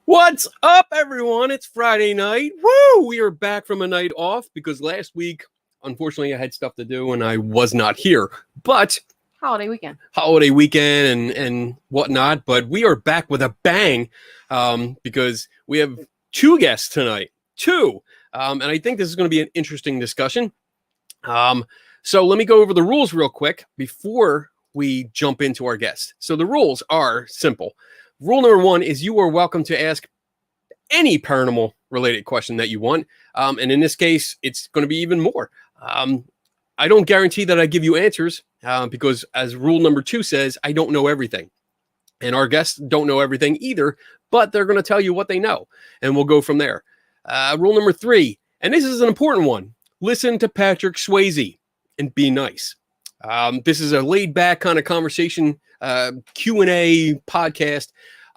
What's up, everyone? It's Friday night. Woo! We are back from a night off because last week, unfortunately, I had stuff to do and I was not here. But holiday weekend and whatnot. But we are back with a bang because we have two guests tonight. And I think this is going to be an interesting discussion. So let me go over the rules real quick before we jump into our guest. So the rules are simple. Rule number one is you are welcome to ask any paranormal related question that you want. And in this case, it's going to be even more. I don't guarantee that I give you answers because as rule number two says, I don't know everything. And our guests don't know everything either, but they're going to tell you what they know. And we'll go from there. Rule number three, and this is an important one. Listen to Patrick Swayze and be nice. This is a laid back kind of conversation, Q&A podcast.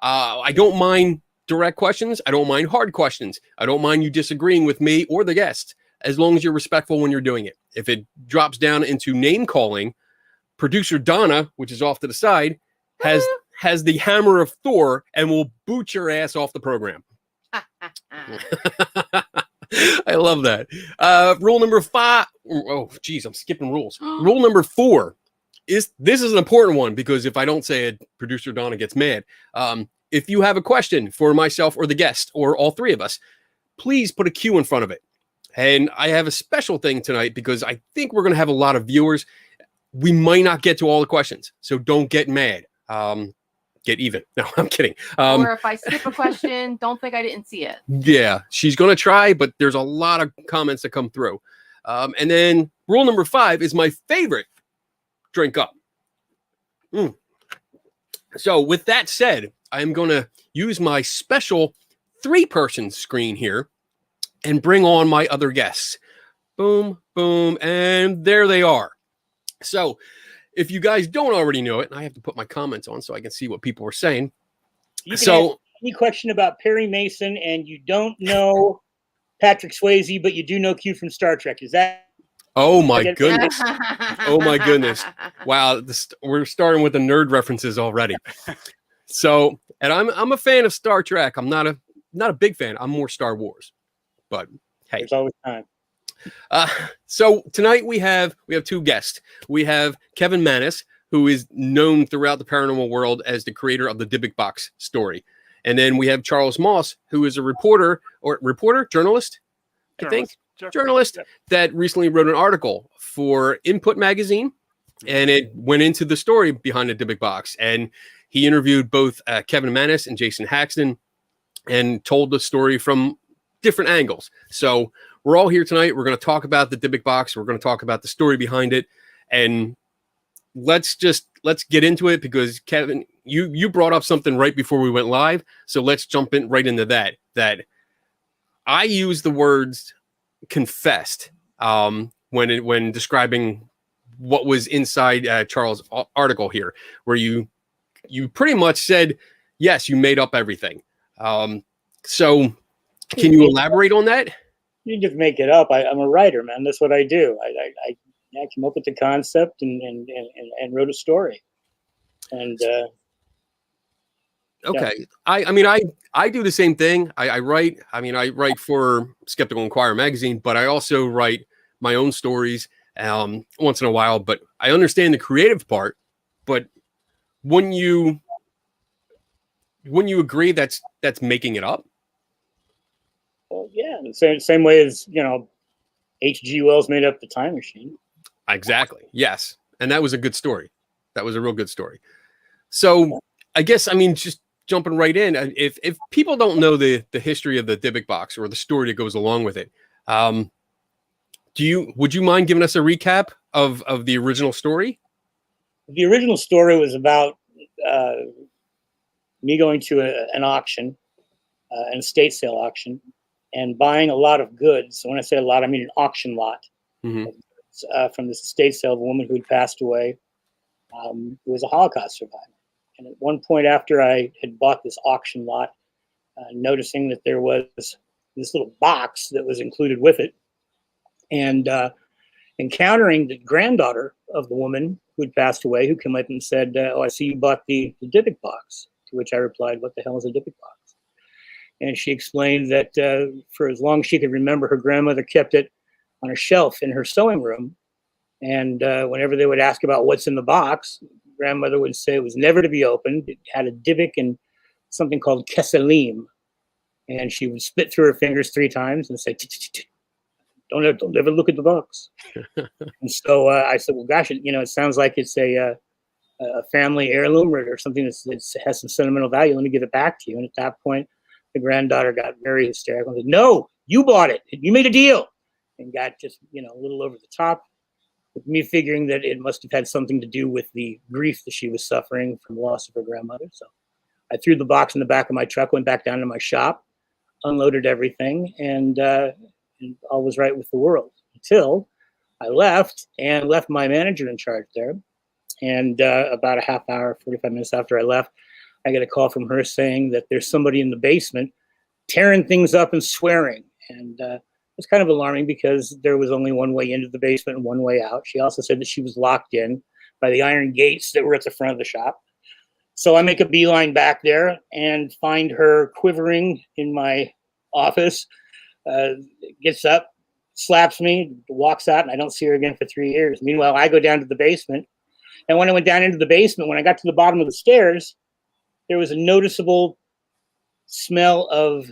I don't mind direct questions. I don't mind hard questions. I don't mind you disagreeing with me or the guest, as long as you're respectful when you're doing it. If it drops down into name calling, producer Donna, which is off to the side, has the hammer of Thor and will boot your ass off the program. I love that. Rule number five. Oh, geez, I'm skipping rules. Rule number four is this is an important one because if I don't say it, producer Donna gets mad. If you have a question for myself or the guest or all three of us, please put a Q in front of it. And I have a special thing tonight because I think we're going to have a lot of viewers. We might not get to all the questions, so don't get mad. Get even. No, I'm kidding. Or if I skip a question, don't think I didn't see it. Yeah, she's going to try, but there's a lot of comments that come through. And then rule number five is my favorite. Drink up. So with that said, I'm going to use my special three-person screen here and bring on my other guests. Boom, boom, and there they are. So if you guys don't already know it, and I have to put my comments on so I can see what people are saying. You can ask any question about Perry Mason, and you don't know Patrick Swayze, but you do know Q from Star Trek. Is that? Oh my goodness! Oh my goodness! Wow, we're starting with the nerd references already. So, and I'm a fan of Star Trek. I'm not a big fan. I'm more Star Wars. But hey, there's always time. So tonight we have two guests. We have Kevin Mannis, who is known throughout the paranormal world as the creator of the Dibbuk Box story. And then we have Charles Moss, who is a journalist, that recently wrote an article for Input magazine. And it went into the story behind the Dibbuk Box. And he interviewed both Kevin Mannis and Jason Haxton and told the story from different angles. So we're all here tonight. We're going to talk about the Dibbuk Box. We're going to talk about the story behind it. And let's get into it because Kevin, you brought up something right before we went live. So let's jump in right into that I use the words confessed when describing what was inside Charles' article here, where you pretty much said, yes, you made up everything. So can you elaborate on that? You just make it up. I'm a writer, man. That's what I do. I came up with the concept and wrote a story. And okay, yeah. I do the same thing. I write. I write for Skeptical Inquirer magazine, but I also write my own stories once in a while. But I understand the creative part. But when you agree that's making it up. Well, yeah, same way as H.G. Wells made up the time machine. Exactly. Yes, and that was a good story. That was a real good story. So I guess just jumping right in. If people don't know the history of the Dibbuk Box or the story that goes along with it, would you mind giving us a recap of the original story? The original story was about me going to an auction, an estate sale auction, and buying a lot of goods. So when I say a lot, I mean an auction lot from this estate sale of a woman who had passed away, who was a Holocaust survivor. And at one point after I had bought this auction lot, noticing that there was this little box that was included with it, and encountering the granddaughter of the woman who had passed away, who came up and said, "Oh, I see you bought the Dibbuk Box." To which I replied, "What the hell is a Dibbuk Box?" And she explained that for as long as she could remember, her grandmother kept it on a shelf in her sewing room. And whenever they would ask about what's in the box, grandmother would say it was never to be opened. It had a Dibbuk and something called keselim. And she would spit through her fingers 3 times and say, don't ever look at the box. And so I said, well, gosh, it sounds like it's a family heirloom or something that has some sentimental value. Let me give it back to you. And at that point, the granddaughter got very hysterical and said, no, you bought it. You made a deal. And got just, a little over the top, with me figuring that it must have had something to do with the grief that she was suffering from the loss of her grandmother. So I threw the box in the back of my truck, went back down to my shop, unloaded everything, and all was right with the world until I left my manager in charge there. And about a half hour, 45 minutes after I left, I get a call from her saying that there's somebody in the basement tearing things up and swearing. And it's kind of alarming because there was only one way into the basement and one way out. She also said that she was locked in by the iron gates that were at the front of the shop. So I make a beeline back there and find her quivering in my office, gets up, slaps me, walks out, and I don't see her again for 3 years. Meanwhile, I go down to the basement. And when I went down into the basement, when I got to the bottom of the stairs, there was a noticeable smell of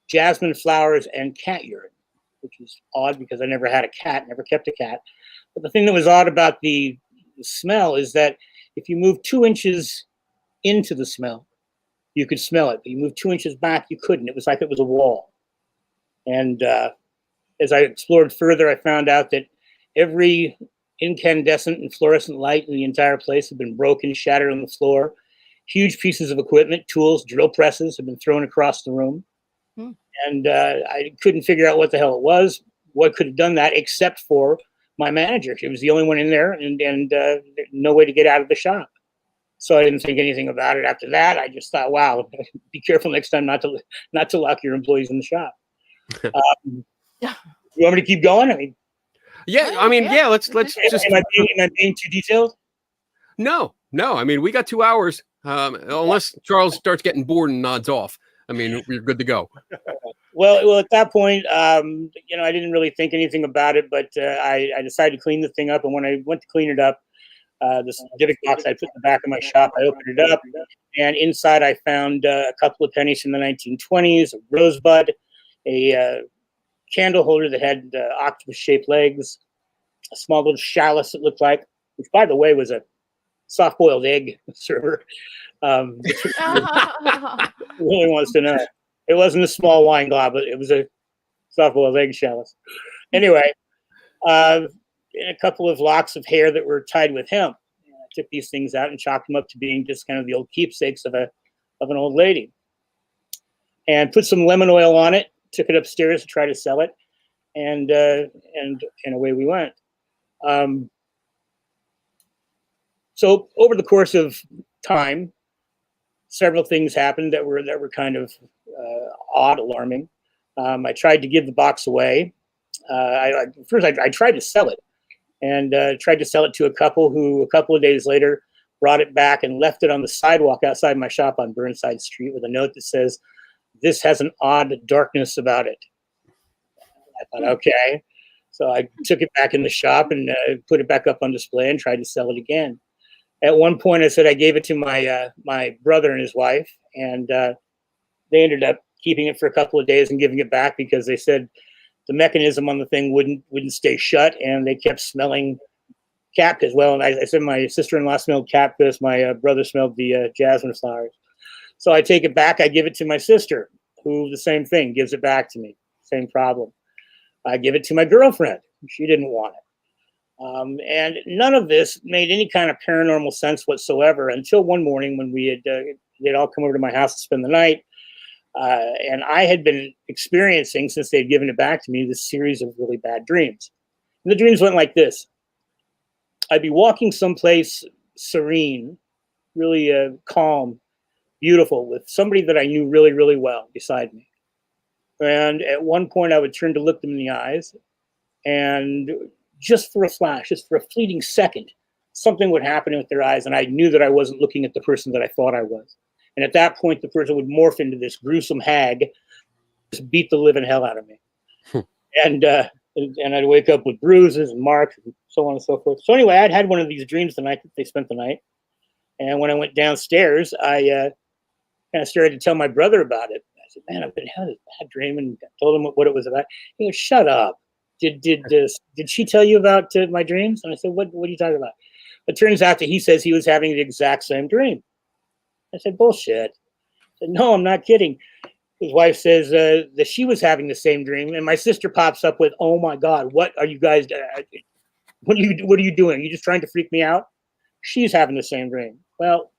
jasmine flowers and cat urine, which was odd because I never had a cat, never kept a cat. But the thing that was odd about the smell is that if you move 2 inches into the smell, you could smell it. But you move 2 inches back, you couldn't. It was like it was a wall. And as I explored further, I found out that every incandescent and fluorescent light in the entire place had been broken, shattered on the floor. Huge pieces of equipment, tools, drill presses had been thrown across the room. And I couldn't figure out what the hell it was, what could have done that, except for my manager. She was the only one in there, and no way to get out of the shop. So I didn't think anything about it after that. I just thought, wow, be careful next time not to lock your employees in the shop. You want me to keep going? Yeah. Let's just. Am I being too detailed? No. I mean, we got 2 hours. Unless Charles starts getting bored and nods off. I mean, we're good to go. Well, at that point, I didn't really think anything about it, but I decided to clean the thing up. And when I went to clean it up, this Dibbuk box I put in the back of my shop, I opened it up, and inside I found a couple of pennies from the 1920s, a rosebud, a candle holder that had octopus-shaped legs, a small little chalice it looked like, which, by the way, was a soft-boiled egg server. Really wants to know. It wasn't a small wine goblet. It was a soft-boiled egg chalice. Anyway, and a couple of locks of hair that were tied with hemp. I took these things out and chalked them up to being just kind of the old keepsakes of an old lady. And put some lemon oil on it. Took it upstairs to try to sell it, and away we went. So over the course of time, several things happened that were kind of odd, alarming. I tried to give the box away. First, I tried to sell it, and tried to sell it to a couple who, a couple of days later, brought it back and left it on the sidewalk outside my shop on Burnside Street with a note that says, "This has an odd darkness about it." I thought, okay. So I took it back in the shop and put it back up on display and tried to sell it again. At one point, I said I gave it to my brother and his wife, and they ended up keeping it for a couple of days and giving it back because they said the mechanism on the thing wouldn't stay shut, and they kept smelling cat piss. Well, and I said my sister-in-law smelled cat piss, my brother smelled the jasmine flowers. So I take it back, I give it to my sister, who the same thing, gives it back to me, same problem. I give it to my girlfriend, she didn't want it. And none of this made any kind of paranormal sense whatsoever until one morning when they'd all come over to my house to spend the night. And I had been experiencing, since they'd given it back to me, this series of really bad dreams. And the dreams went like this. I'd be walking someplace serene, really calm, beautiful, with somebody that I knew really, really well beside me. And at one point I would turn to look them in the eyes, and just for a flash, just for a fleeting second, something would happen with their eyes, and I knew that I wasn't looking at the person that I thought I was. And at that point, the person would morph into this gruesome hag, just beat the living hell out of me. And I'd wake up with bruises and marks and so on and so forth. So anyway, I'd had one of these dreams the night that they spent the night. And when I went downstairs, I kind of started to tell my brother about it. I said, man, I've been having this bad dream, and I told him what it was about. He goes, shut up. Did she tell you about my dreams? And I said, what are you talking about? It turns out that he says he was having the exact same dream. I said, bullshit. I said, no, I'm not kidding. His wife says that she was having the same dream, and my sister pops up with, "Oh my God, what are you guys? What are you doing? Are you just trying to freak me out?" She's having the same dream. Well,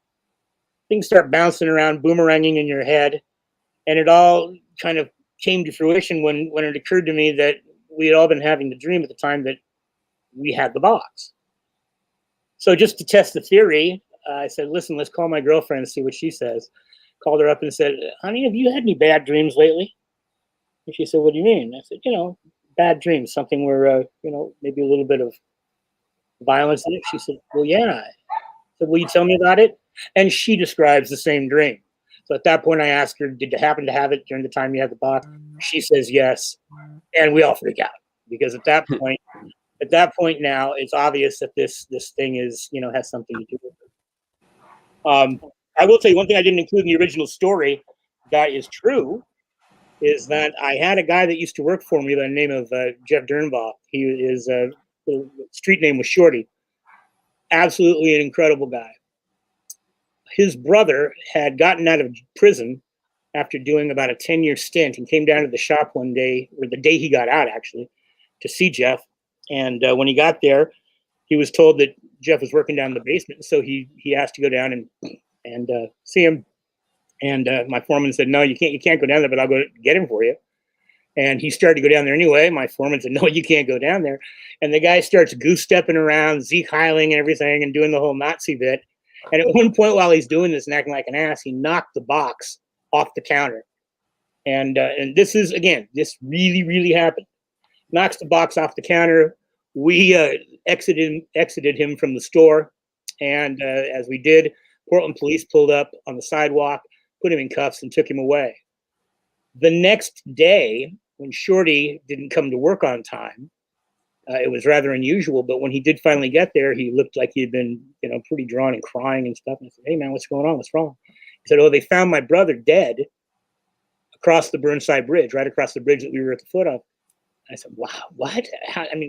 things start bouncing around, boomeranging in your head, and it all kind of came to fruition when it occurred to me that we had all been having the dream at the time that we had the box. So just to test the theory, I said, "Listen, let's call my girlfriend and see what she says." Called her up and said, "Honey, have you had any bad dreams lately?" And she said, "What do you mean?" I said, bad dreams, something where, maybe a little bit of violence in it. She said, "Well, yeah." I said, "Will you tell me about it?" And she describes the same dream. So at that point, I asked her, "Did you happen to have it during the time you had the box?" She says, "Yes." And we all freak out because at that point now, it's obvious that this thing is, has something to do with it. I will tell you one thing I didn't include in the original story that is true is that I had a guy that used to work for me by the name of Jeff Dernbaugh. The street name was Shorty. Absolutely an incredible guy. His brother had gotten out of prison after doing about a 10-year stint and came down to the shop one day, or the day he got out actually, to see Jeff. And when he got there, he was told that Jeff was working down in the basement. So he asked to go down and see him. And my foreman said, "No, you can't go down there, but I'll go get him for you." And he started to go down there anyway. My foreman said, "No, you can't go down there." And the guy starts goose stepping around, Zeke Heiling and everything, and doing the whole Nazi bit. And at one point, while he's doing this and acting like an ass, he knocked the box off the counter. And this is, again, this really, really happened. Knocks the box off the counter. We exited him from the store. And as we did, Portland police pulled up on the sidewalk, put him in cuffs, and took him away. The next day, when Shorty didn't come to work on time, it was rather unusual, but when he did finally get there, he looked like he had been, pretty drawn and crying and stuff. And I said, "Hey, man, what's going on? What's wrong?" He said, "Oh, they found my brother dead across the Burnside Bridge, right across the bridge that we were at the foot of." I said, "Wow, what?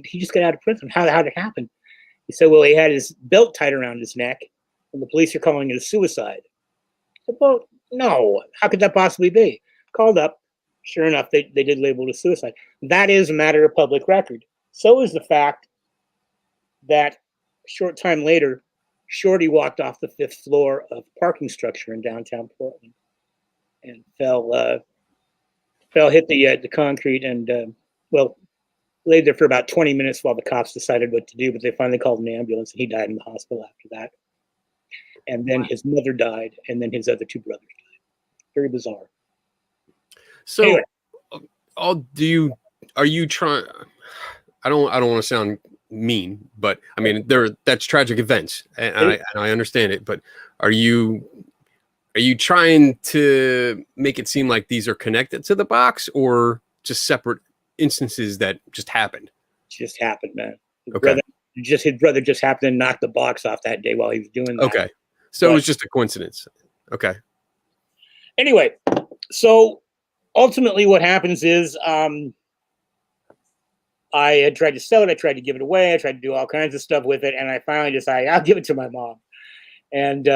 He just got out of prison. How did it happen?" He said, "Well, he had his belt tied around his neck, and the police are calling it a suicide." I said, "Well, no, how could that possibly be?" Called up. Sure enough, they did label it a suicide. That is a matter of public record. So is the fact that a short time later, Shorty walked off the 5th floor of a parking structure in downtown Portland and hit the concrete and, laid there for about 20 minutes while the cops decided what to do, but they finally called an ambulance and he died in the hospital after that. And then his mother died, and then his other 2 brothers died. Very bizarre. So, Anyway. are you trying? I don't want to sound mean, but I mean, that's tragic events, and I understand it. But are you trying to make it seem like these are connected to the box, or just separate instances that just happened? Just happened, man. Okay. His brother just happened to knock the box off that day while he was doing that. Okay. So it was just a coincidence. Okay. Anyway, so ultimately what happens is I had tried to sell it. I tried to give it away. I tried to do all kinds of stuff with it. And I finally decided I'll give it to my mom. And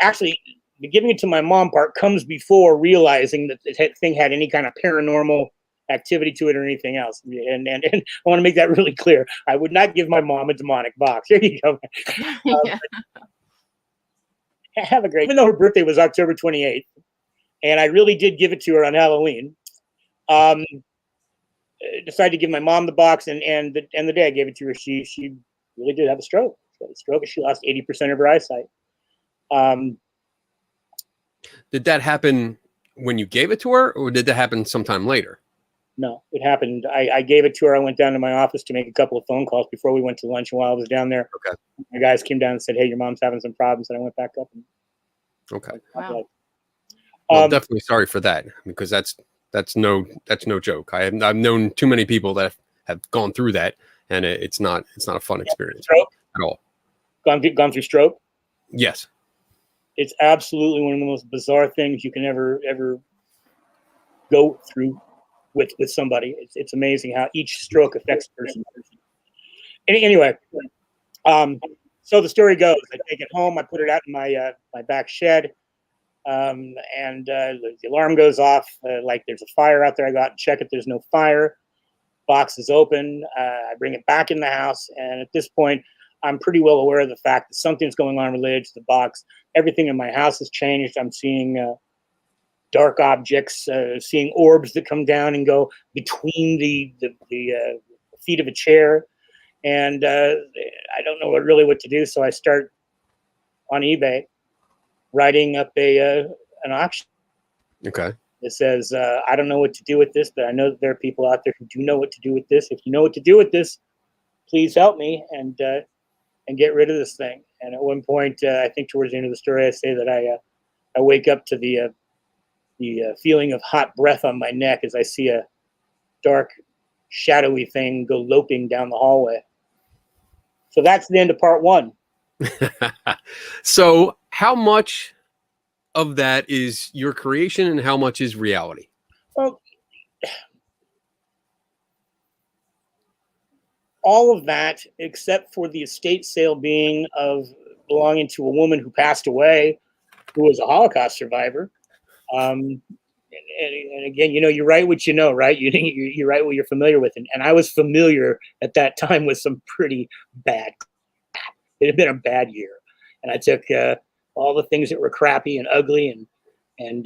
actually the giving it to my mom part comes before realizing that the thing had any kind of paranormal activity to it or anything else. And I want to make that really clear. I would not give my mom a demonic box. There you go. Have a great, even though her birthday was October 28th, and I really did give it to her on Halloween. Decided to give my mom the box, and the day I gave it to her, she really did have a stroke. She had a stroke, and she lost 80% of her eyesight. Did that happen when you gave it to her, or did that happen sometime later? No, it happened. I gave it to her. I went down to my office to make a couple of phone calls before we went to lunch. And while I was down there, Okay. my guys came down and said, "Hey, your mom's having some problems." And I went back up. And, Okay. Wow. Well, I'm definitely sorry for that, because that's no joke. I've known too many people that have gone through that, and it's not a fun experience Stroke? at all. Gone through stroke. Yes. It's absolutely one of the most bizarre things you can ever go through with somebody. It's amazing how each stroke affects a person. Anyway, so the story goes: I take it home, I put it out in my back shed, and the alarm goes off. Like there's a fire out there. I go out and check it. There's no fire. Box is open. I bring it back in the house, and at this point, I'm pretty well aware of the fact that something's going on related to the box. Everything in my house has changed. I'm seeing dark objects, seeing orbs that come down and go between the feet of a chair, and I don't know really what to do. So I start on eBay writing up an auction. Okay. It says, I don't know what to do with this, but I know that there are people out there who do know what to do with this. If you know what to do with this, please help me and get rid of this thing. And at one point, I think towards the end of the story, I say that I wake up to the feeling of hot breath on my neck as I see a dark, shadowy thing go loping down the hallway. So that's the end of part one. So how much of that is your creation and how much is reality? Well, all of that, except for the estate sale being belonging to a woman who passed away, who was a Holocaust survivor. And again, you write what you know, right? You write what you're familiar with. And I was familiar at that time with some pretty bad crap. It had been a bad year. And I took all the things that were crappy and ugly and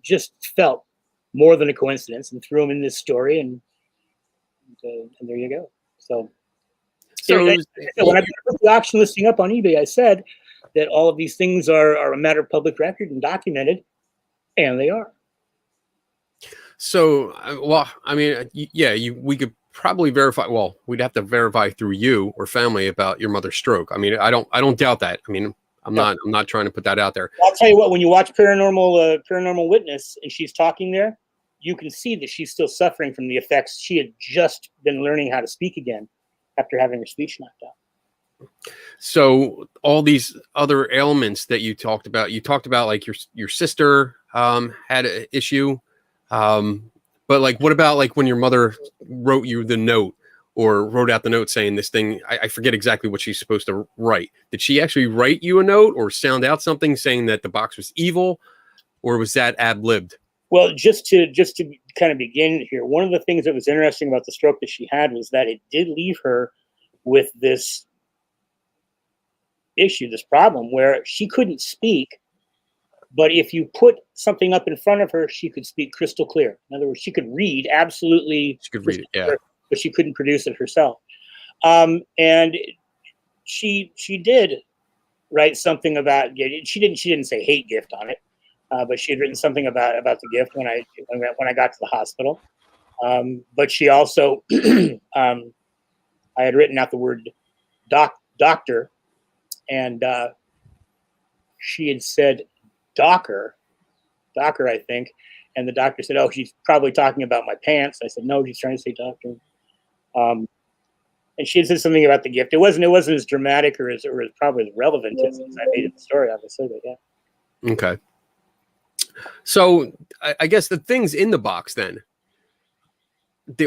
just felt more than a coincidence and threw them in this story. And there you go. So when I put the auction listing up on eBay, I said that all of these things are a matter of public record and documented, and they are. So, well, I mean, yeah, we could probably verify. Well, we'd have to verify through you or family about your mother's stroke. I mean, I don't doubt that. I mean, I'm not trying to put that out there. I'll tell you what, when you watch Paranormal Witness and she's talking there, you can see that she's still suffering from the effects. She had just been learning how to speak again after having her speech knocked out. So all these other ailments that you talked about like your sister had an issue. But like, what about like when your mother wrote you the note or wrote out the note saying this thing, I forget exactly what she's supposed to write. Did she actually write you a note or sound out something saying that the box was evil, or was that ad-libbed? Well, just to kind of begin here, one of the things that was interesting about the stroke that she had was that it did leave her with this issue, this problem where she couldn't speak, but if you put something up in front of her, she could speak crystal clear. In other words, she could read absolutely. She could read it, yeah. Clear, but she couldn't produce it herself. And she did write something about, she didn't say hate gift on it. But she had written something about the gift when I got to the hospital. But she also, I had written out the word doctor, and she had said docker, I think. And the doctor said, "Oh, she's probably talking about my pants." I said, "No, she's trying to say doctor." And she had said something about the gift. It wasn't as dramatic or as probably as relevant as I made it the story, obviously, but yeah. Okay. So I guess the things in the box then,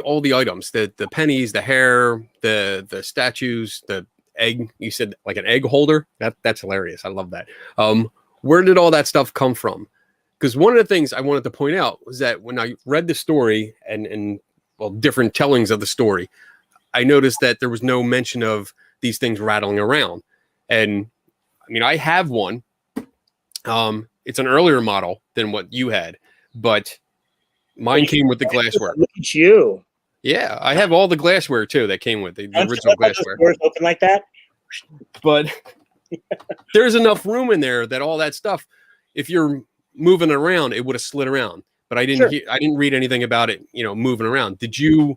all the items, the pennies, the hair, the statues, the egg, you said like an egg holder. That's hilarious. I love that. Where did all that stuff come from? Because one of the things I wanted to point out was that when I read the story and well, different tellings of the story, I noticed that there was no mention of these things rattling around. And I mean, I have one. It's an earlier model than what you had, but mine came with the glassware. Look at you. Yeah, I have all the glassware too that came with the original glassware. Doors open like that. But there's enough room in there that all that stuff, if you're moving around, it would have slid around. but I didn't Sure. hear, I didn't read anything about it, moving around. Did you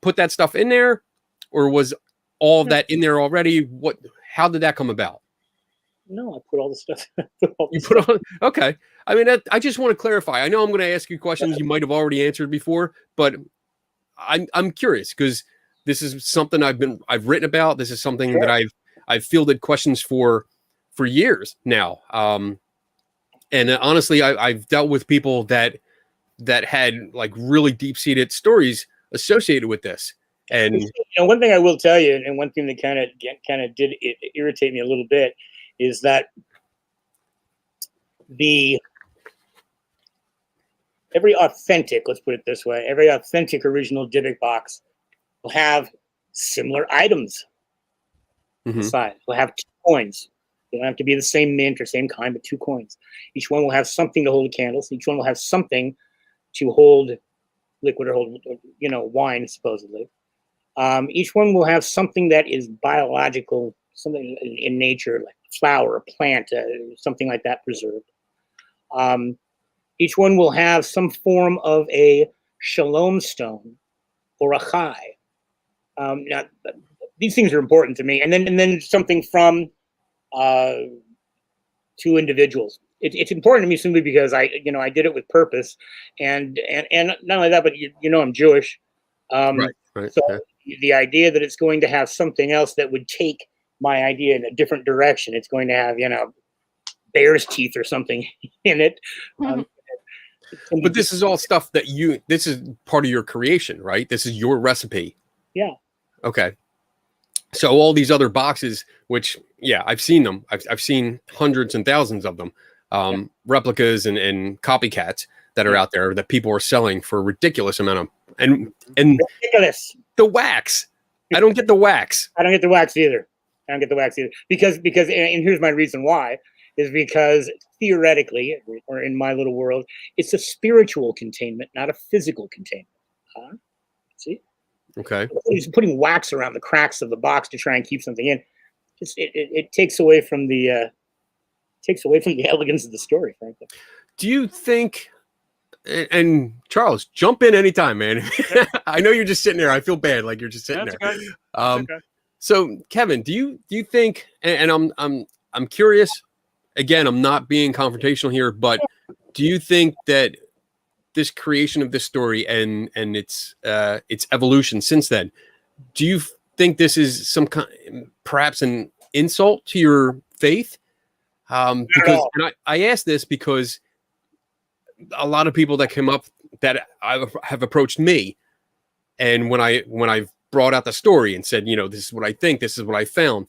put that stuff in there, or was all of that in there already? How did that come about? No, I put all the stuff. You put on, okay. I mean, I just want to clarify. I know I'm going to ask you questions you might have already answered before, but I'm curious because this is something I've written about. This is something Sure. that I've fielded questions for years now. And honestly, I've dealt with people that had like really deep seated stories associated with this. And one thing I will tell you, and one thing that kind of did irritate me a little bit, is that every authentic, let's put it this way, every authentic original Dibbuk box will have similar items inside. Will have 2 coins. They don't have to be the same mint or same kind, but 2 coins. Each one will have something to hold candles. Each one will have something to hold liquid or hold, wine, supposedly. Each one will have something that is biological, something in nature, like a flower, a plant, something like that preserved. Each one will have some form of a shalom stone or a chai. Now, these things are important to me. And then something from 2 individuals. It's important to me simply because I did it with purpose, and not only that, but I'm Jewish. right. So the idea that it's going to have something else that would take my idea in a different direction, it's going to have bear's teeth or something in it. But this is all stuff that this is part of your creation, right? This is your recipe. Yeah. Okay. So all these other boxes, which, yeah, I've seen them. I've seen hundreds and thousands of them, replicas and copycats that are out there that people are selling for a ridiculous amount of, and ridiculous. The wax. I don't get the wax. I don't get the wax either. Because and here's my reason why, is because theoretically, or in my little world, it's a spiritual containment, not a physical containment. See? Okay. He's putting wax around the cracks of the box to try and keep something in. It takes away from the elegance of the story, frankly. Do you think? And Charles, jump in anytime, man. I know you're just sitting there. I feel bad, like you're just sitting there. Okay. Okay. So, Kevin, do you think? And I'm curious. Again, I'm not being confrontational here, but do you think that this creation of this story and its evolution since then, do you think this is some kind, perhaps an insult to your faith? Because I ask this because a lot of people that came up that have approached me, and when I've brought out the story and said, this is what I think, this is what I found,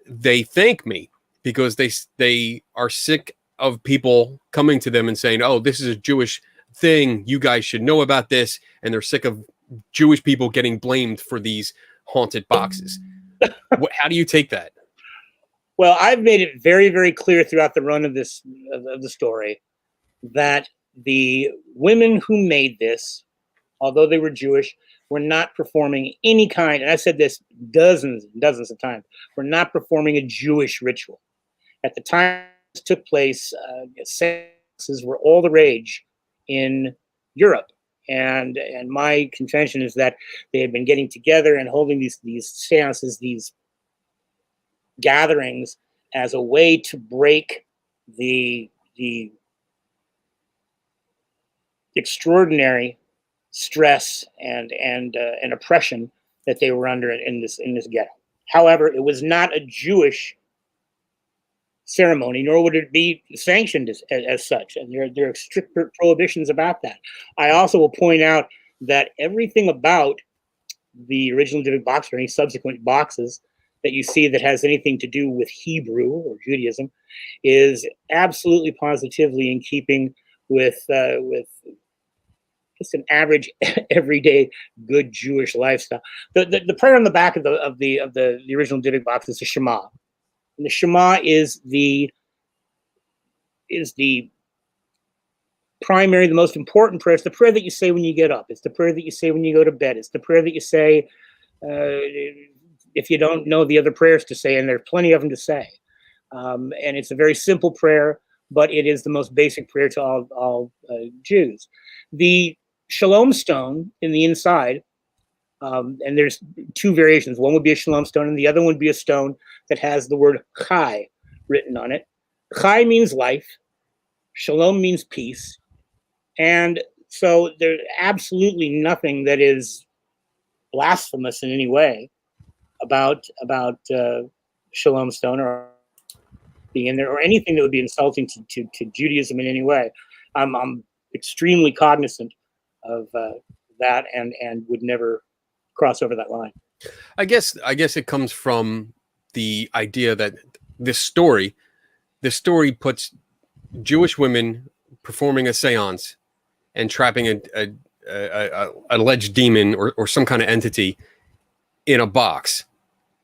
they thank me because they are sick of people coming to them and saying, oh, this is a Jewish thing, you guys should know about this, and they're sick of Jewish people getting blamed for these haunted boxes. How do you take that? Well, I've made it very, very clear throughout the run of the story that the women who made this, although they were Jewish, were not performing any kind, and I said this dozens and dozens of times, were not performing a Jewish ritual. At the time this took place, seances were all the rage in Europe. And my contention is that they had been getting together and holding these seances, these gatherings, as a way to break the extraordinary stress and oppression that they were under in this ghetto. However, it was not a Jewish ceremony, nor would it be sanctioned as such. And there are strict prohibitions about that. I also will point out that everything about the original Dibbuk box or any subsequent boxes that you see that has anything to do with Hebrew or Judaism is absolutely positively in keeping with just an average, everyday, good Jewish lifestyle. The prayer on the back of the original Dibbuk box is the Shema. And the Shema is the primary, the most important prayer. It's the prayer that you say when you get up. It's the prayer that you say when you go to bed. It's the prayer that you say if you don't know the other prayers to say, and there are plenty of them to say. And it's a very simple prayer but it is the most basic prayer to all Jews. The Shalom stone in the inside, and there's two variations. One would be a Shalom stone, and the other one would be a stone that has the word Chai written on it. Chai means life. Shalom means peace. And so there's absolutely nothing that is blasphemous in any way about Shalom stone or being in there, or anything that would be insulting to Judaism in any way. I'm extremely cognizant of that and would never cross over that line. I guess it comes from the idea that this story puts Jewish women performing a seance and trapping a alleged demon or some kind of entity in a box,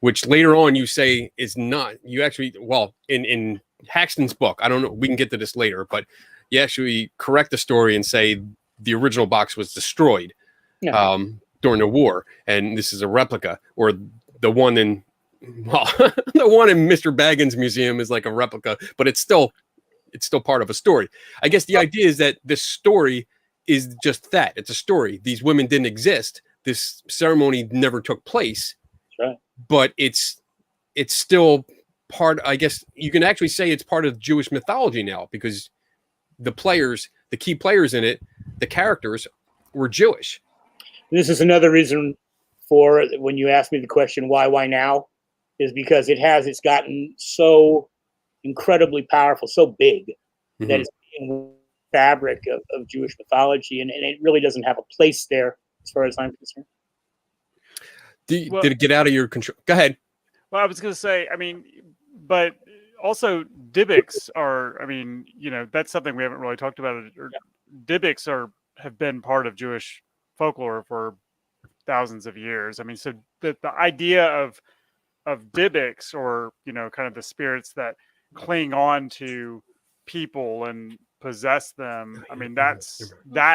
which later on you say is not. You actually, well, in Haxton's book, I don't know, we can get to this later, but you actually correct the story and say the original box was destroyed during the war, and this is a replica, or the one in the one in Mr. Bagans' museum is like a replica, but it's still part of a story. I guess the idea is that this story is just that. It's a story. These women didn't exist. This ceremony never took place. That's right. But it's still part, I guess you can actually say it's part of Jewish mythology now, because the key players in it, the characters, were Jewish. This is another reason for when you ask me the question, why now, is because it's gotten so incredibly powerful, so big, that it's in the fabric of Jewish mythology, and it really doesn't have a place there as far as I'm concerned. Did it get out of your control? Go ahead. Well, I was going to say, I mean, but also Dibbuks are, I mean, you know, that's something we haven't really talked about. Dibbuks have been part of Jewish folklore for thousands of years. I mean, so the idea of Dibbuks, or, you know, kind of the spirits that cling on to people and possess them, I mean, that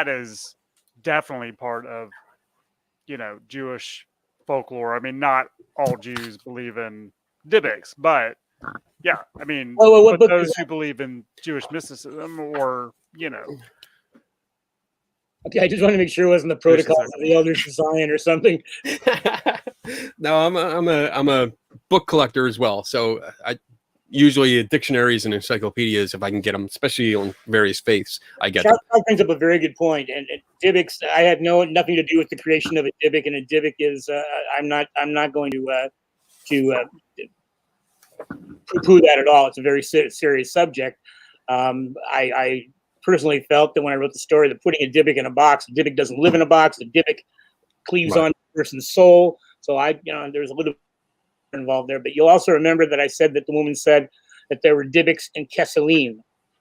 is definitely part of, you know, Jewish folklore. I mean, not all Jews believe in Dibbuks, but yeah, I mean, but those who believe in Jewish mysticism, or, you know. Okay, I just want to make sure it wasn't the protocols of the Elders of Zion or something. No, I'm a book collector as well, so I usually dictionaries and encyclopedias, if I can get them, especially on various faiths, I get them. That brings up a very good point. And Dibbuks, I had nothing to do with the creation of a Dibbuk, and a Dibbuk is I'm not going to poo-poo that at all. It's a very serious subject. I personally felt that when I wrote the story, that putting a Dibbuk in a box, a Dibbuk doesn't live in a box. A Dibbuk cleaves on the person's soul. So there's a little involved there. But you'll also remember that I said that the woman said that there were Dibbuks and Keselim.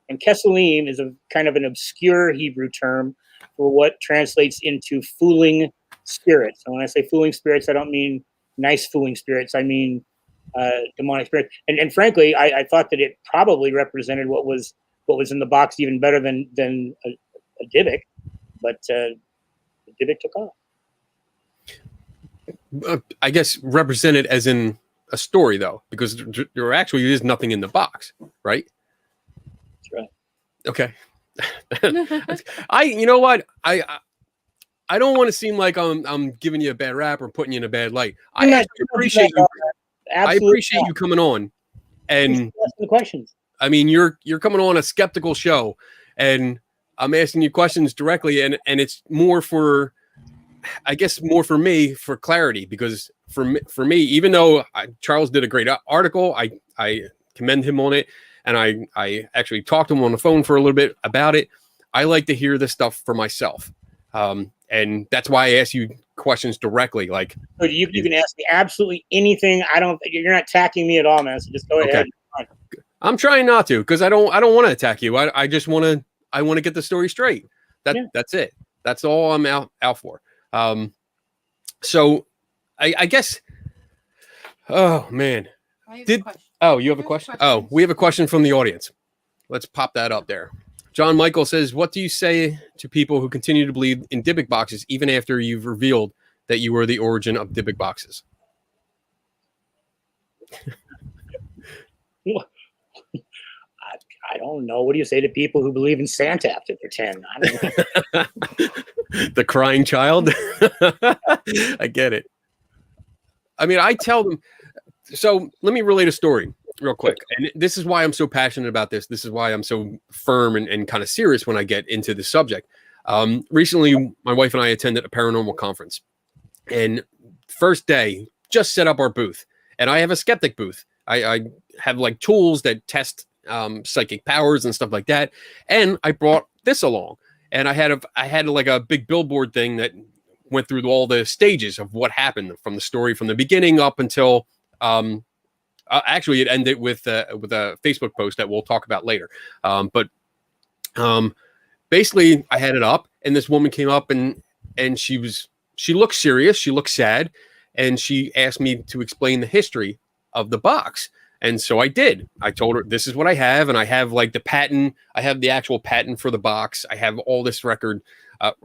And Keselim is a kind of an obscure Hebrew term for what translates into fooling spirits. And when I say fooling spirits, I don't mean nice fooling spirits. I mean demonic spirits. And frankly, I thought that it probably represented what was in the box even better than a Dibbuk, but the Dibbuk took off. I guess represented as in a story, though, because there actually is nothing in the box, right? That's right. Okay. You know what? I don't want to seem like I'm giving you a bad rap or putting you in a bad light. I appreciate you. I appreciate you coming on and asking the questions. I mean, you're coming on a skeptical show, and I'm asking you questions directly, and it's more for, I guess, more for me, for clarity, because for me, even though Charles did a great article, I commend him on it, and I actually talked to him on the phone for a little bit about it. I like to hear this stuff for myself, and that's why I ask you questions directly. Like, so you can ask me absolutely anything. You're not attacking me at all, man. So just go ahead. I'm trying not to, because I don't want to attack you. I just want to get the story straight. That's it. That's all I'm out for. So I guess. Oh man. You have a question? Oh, we have a question from the audience. Let's pop that up there. John Michael says, "What do you say to people who continue to believe in Dibbuk boxes even after you've revealed that you were the origin of Dibbuk boxes?" I don't know. What do you say to people who believe in Santa after they're 10? I don't know. The crying child. I get it. I mean, I tell them. So let me relate a story real quick. And this is why I'm so passionate about this. This is why I'm so firm and kind of serious when I get into the subject. Recently, my wife and I attended a paranormal conference. And first day, just set up our booth. And I have a skeptic booth. I have like tools that test psychic powers and stuff like that. And I brought this along. And I had like a big billboard thing that went through all the stages of what happened from the story from the beginning up until actually it ended with a Facebook post that we'll talk about later. But basically I had it up and this woman came up and she looked serious. She looked sad. And she asked me to explain the history of the box. And so I did. I told her, this is what I have. And I have like the patent. I have the actual patent for the box. I have all this record,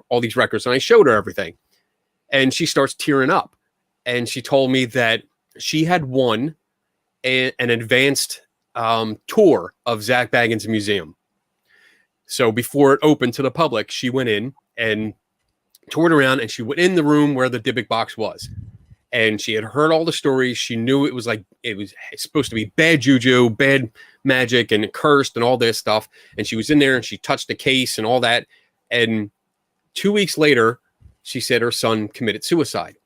all these records. And I showed her everything. And she starts tearing up. And she told me that she had won an advanced tour of Zak Bagans Museum. So before it opened to the public, she went in and toured around. And she went in the room where the Dibbuk Box was. And she had heard all the stories. She knew it was supposed to be bad juju, bad magic, and cursed, and all this stuff. And she was in there, and she touched the case and all that. And 2 weeks later, she said her son committed suicide.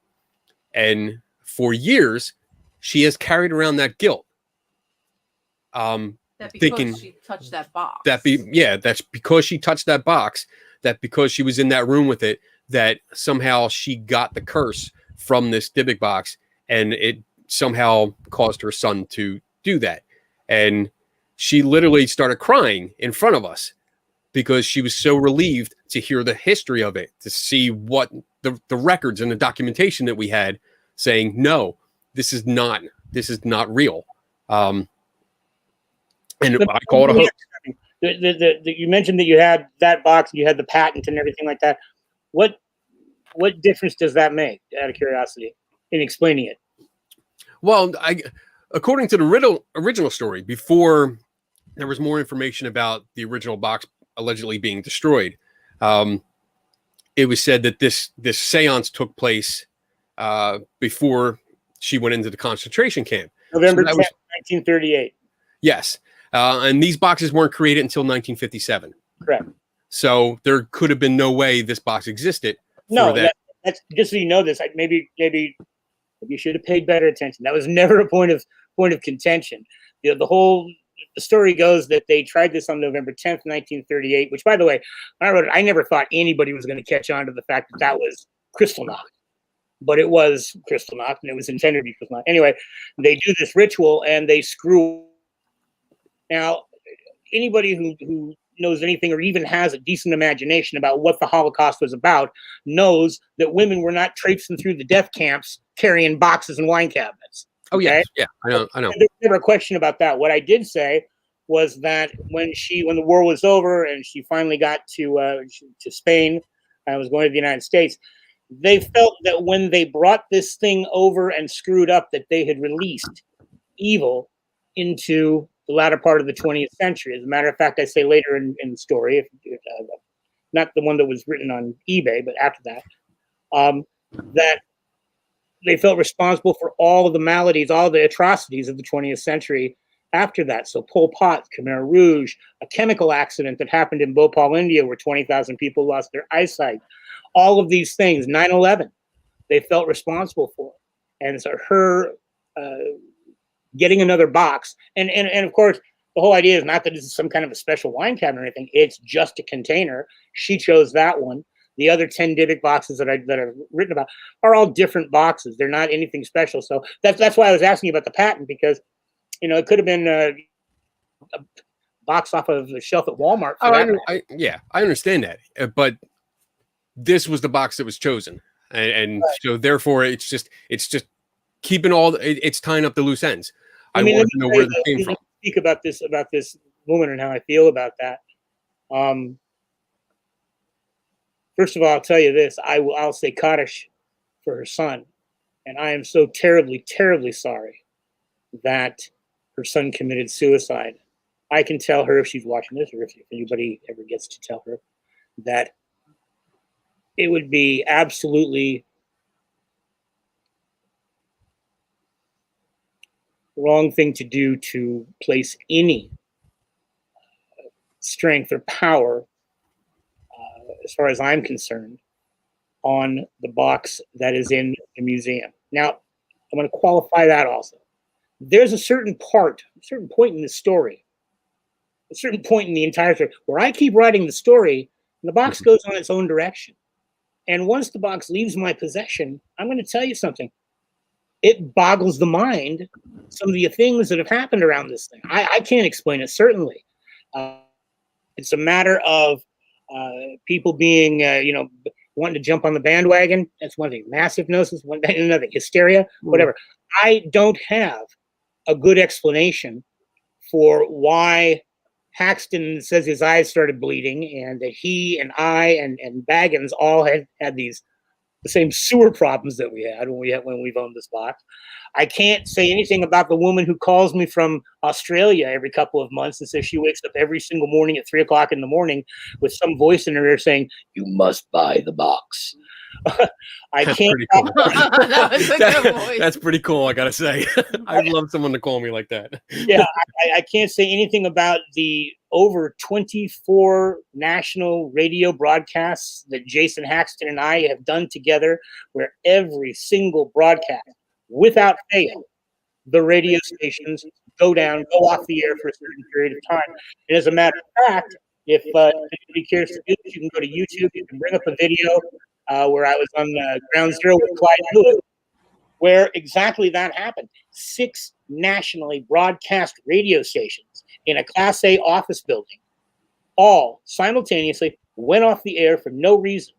And for years, she has carried around that guilt. That because Thinking she touched that box. That's because she touched that box. That because she was in that room with it, that somehow she got the curse from this Dibbuk Box, and it somehow caused her son to do that. And she literally started crying in front of us because she was so relieved to hear the history of it, to see what the records and the documentation that we had saying, no, this is not real. And I call it a hoax. You mentioned that you had that box and you had the patent and everything like that. What difference does that make, out of curiosity, in explaining it? Well, according to the original story, before there was more information about the original box allegedly being destroyed, it was said that this seance took place before she went into the concentration camp. November 10th, 1938. Yes. And these boxes weren't created until 1957. Correct. So there could have been no way this box existed. No, that's just so you know this. Maybe you should have paid better attention. That was never a point of contention. The story goes that they tried this on November 10th, 1938. Which, by the way, when I wrote it, I never thought anybody was going to catch on to the fact that was Kristallnacht, but it was Kristallnacht, and it was intended to be Kristallnacht. Anyway, they do this ritual and they screw. Now, anybody who knows anything or even has a decent imagination about what the Holocaust was about knows that women were not traipsing through the death camps carrying boxes and wine cabinets. Oh, yes. Yeah, I know. There's never a question about that. What I did say was that when the war was over and she finally got to Spain and was going to the United States, they felt that when they brought this thing over and screwed up, that they had released evil into the latter part of the 20th century. As a matter of fact, I say later in the story, not the one that was written on eBay, but after that, that they felt responsible for all of the maladies, all the atrocities of the 20th century after that. So Pol Pot, Khmer Rouge, a chemical accident that happened in Bhopal, India, where 20,000 people lost their eyesight. All of these things, 9/11, they felt responsible for. And so her getting another box, and of course, the whole idea is not that it's some kind of a special wine cabinet or anything. It's just a container. She chose that one. The other 10 Dibbuk boxes that I've written about are all different boxes. They're not anything special. So that's why I was asking you about the patent, because it could have been a box off of the shelf at Walmart. I understand that, but this was the box that was chosen, and right. So therefore, it's just keeping it's tying up the loose ends. I want to know where this came from. Speak about this woman and how I feel about that. First of all, I'll tell you this: I'll say Kaddish for her son, and I am so terribly, terribly sorry that her son committed suicide. I can tell her if she's watching this, or if anybody ever gets to tell her, that it would be absolutely wrong thing to do to place any strength or power, as far as I'm concerned, on the box that is in the museum. Now, I'm going to qualify that also. There's a certain point in the story, a certain point in the entire story, where I keep writing the story, and the box goes on its own direction. And once the box leaves my possession, I'm going to tell you something. It boggles the mind, some of the things that have happened around this thing. I can't explain it, certainly. It's a matter of people being, wanting to jump on the bandwagon. That's one thing. Massive hypnosis, one thing, another. Hysteria, whatever. I don't have a good explanation for why Haxton says his eyes started bleeding, and that he and I and Bagans all had the same sewer problems that we had when we've owned this box. I can't say anything about the woman who calls me from Australia every couple of months and says she wakes up every single morning at 3 o'clock in the morning with some voice in her ear saying, "You must buy the box." That's can't. pretty cool. That was a good voice. That's pretty cool, I gotta say. I'd love someone to call me like that. Yeah, I can't say anything about the over 24 national radio broadcasts that Jason Haxton and I have done together, where every single broadcast, without fail, the radio stations go off the air for a certain period of time. And as a matter of fact, if anybody cares to do this, you can go to YouTube, you can bring up a video where I was on Ground Zero with Clyde Lewis, where exactly that happened. 6 nationally broadcast radio stations in a Class A office building all simultaneously went off the air for no reason,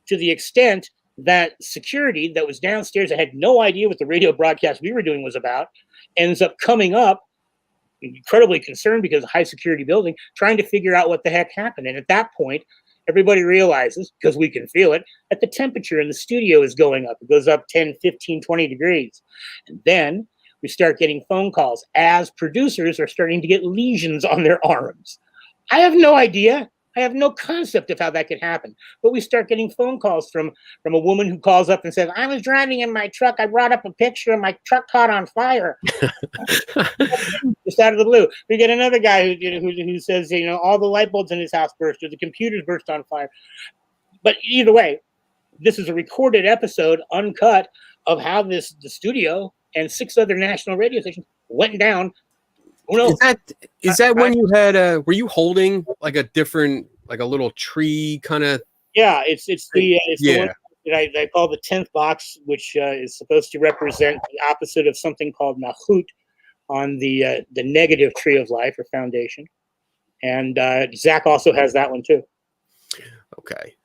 to the extent that security that was downstairs that had no idea what the radio broadcast we were doing was about ends up coming up, incredibly concerned because of a high security building, trying to figure out what the heck happened. And at that point, everybody realizes, because we can feel it, that the temperature in the studio is going up. It goes up 10, 15, 20 degrees. And then we start getting phone calls as producers are starting to get lesions on their arms. I have no idea. I have no concept of how that could happen. But we start getting phone calls from a woman who calls up and says, "I was driving in my truck. I brought up a picture and my truck caught on fire." Just out of the blue. We get another guy who says, all the light bulbs in his house burst, or the computers burst on fire. But either way, this is a recorded episode, uncut, of how the studio and 6 other national radio stations went down. Who knows? Is that when you had were you holding like a little tree kind of? Yeah, it's the one that I call the 10th box, which is supposed to represent the opposite of something called Nahut on the negative tree of life or foundation. And Zach also has that one too. Okay.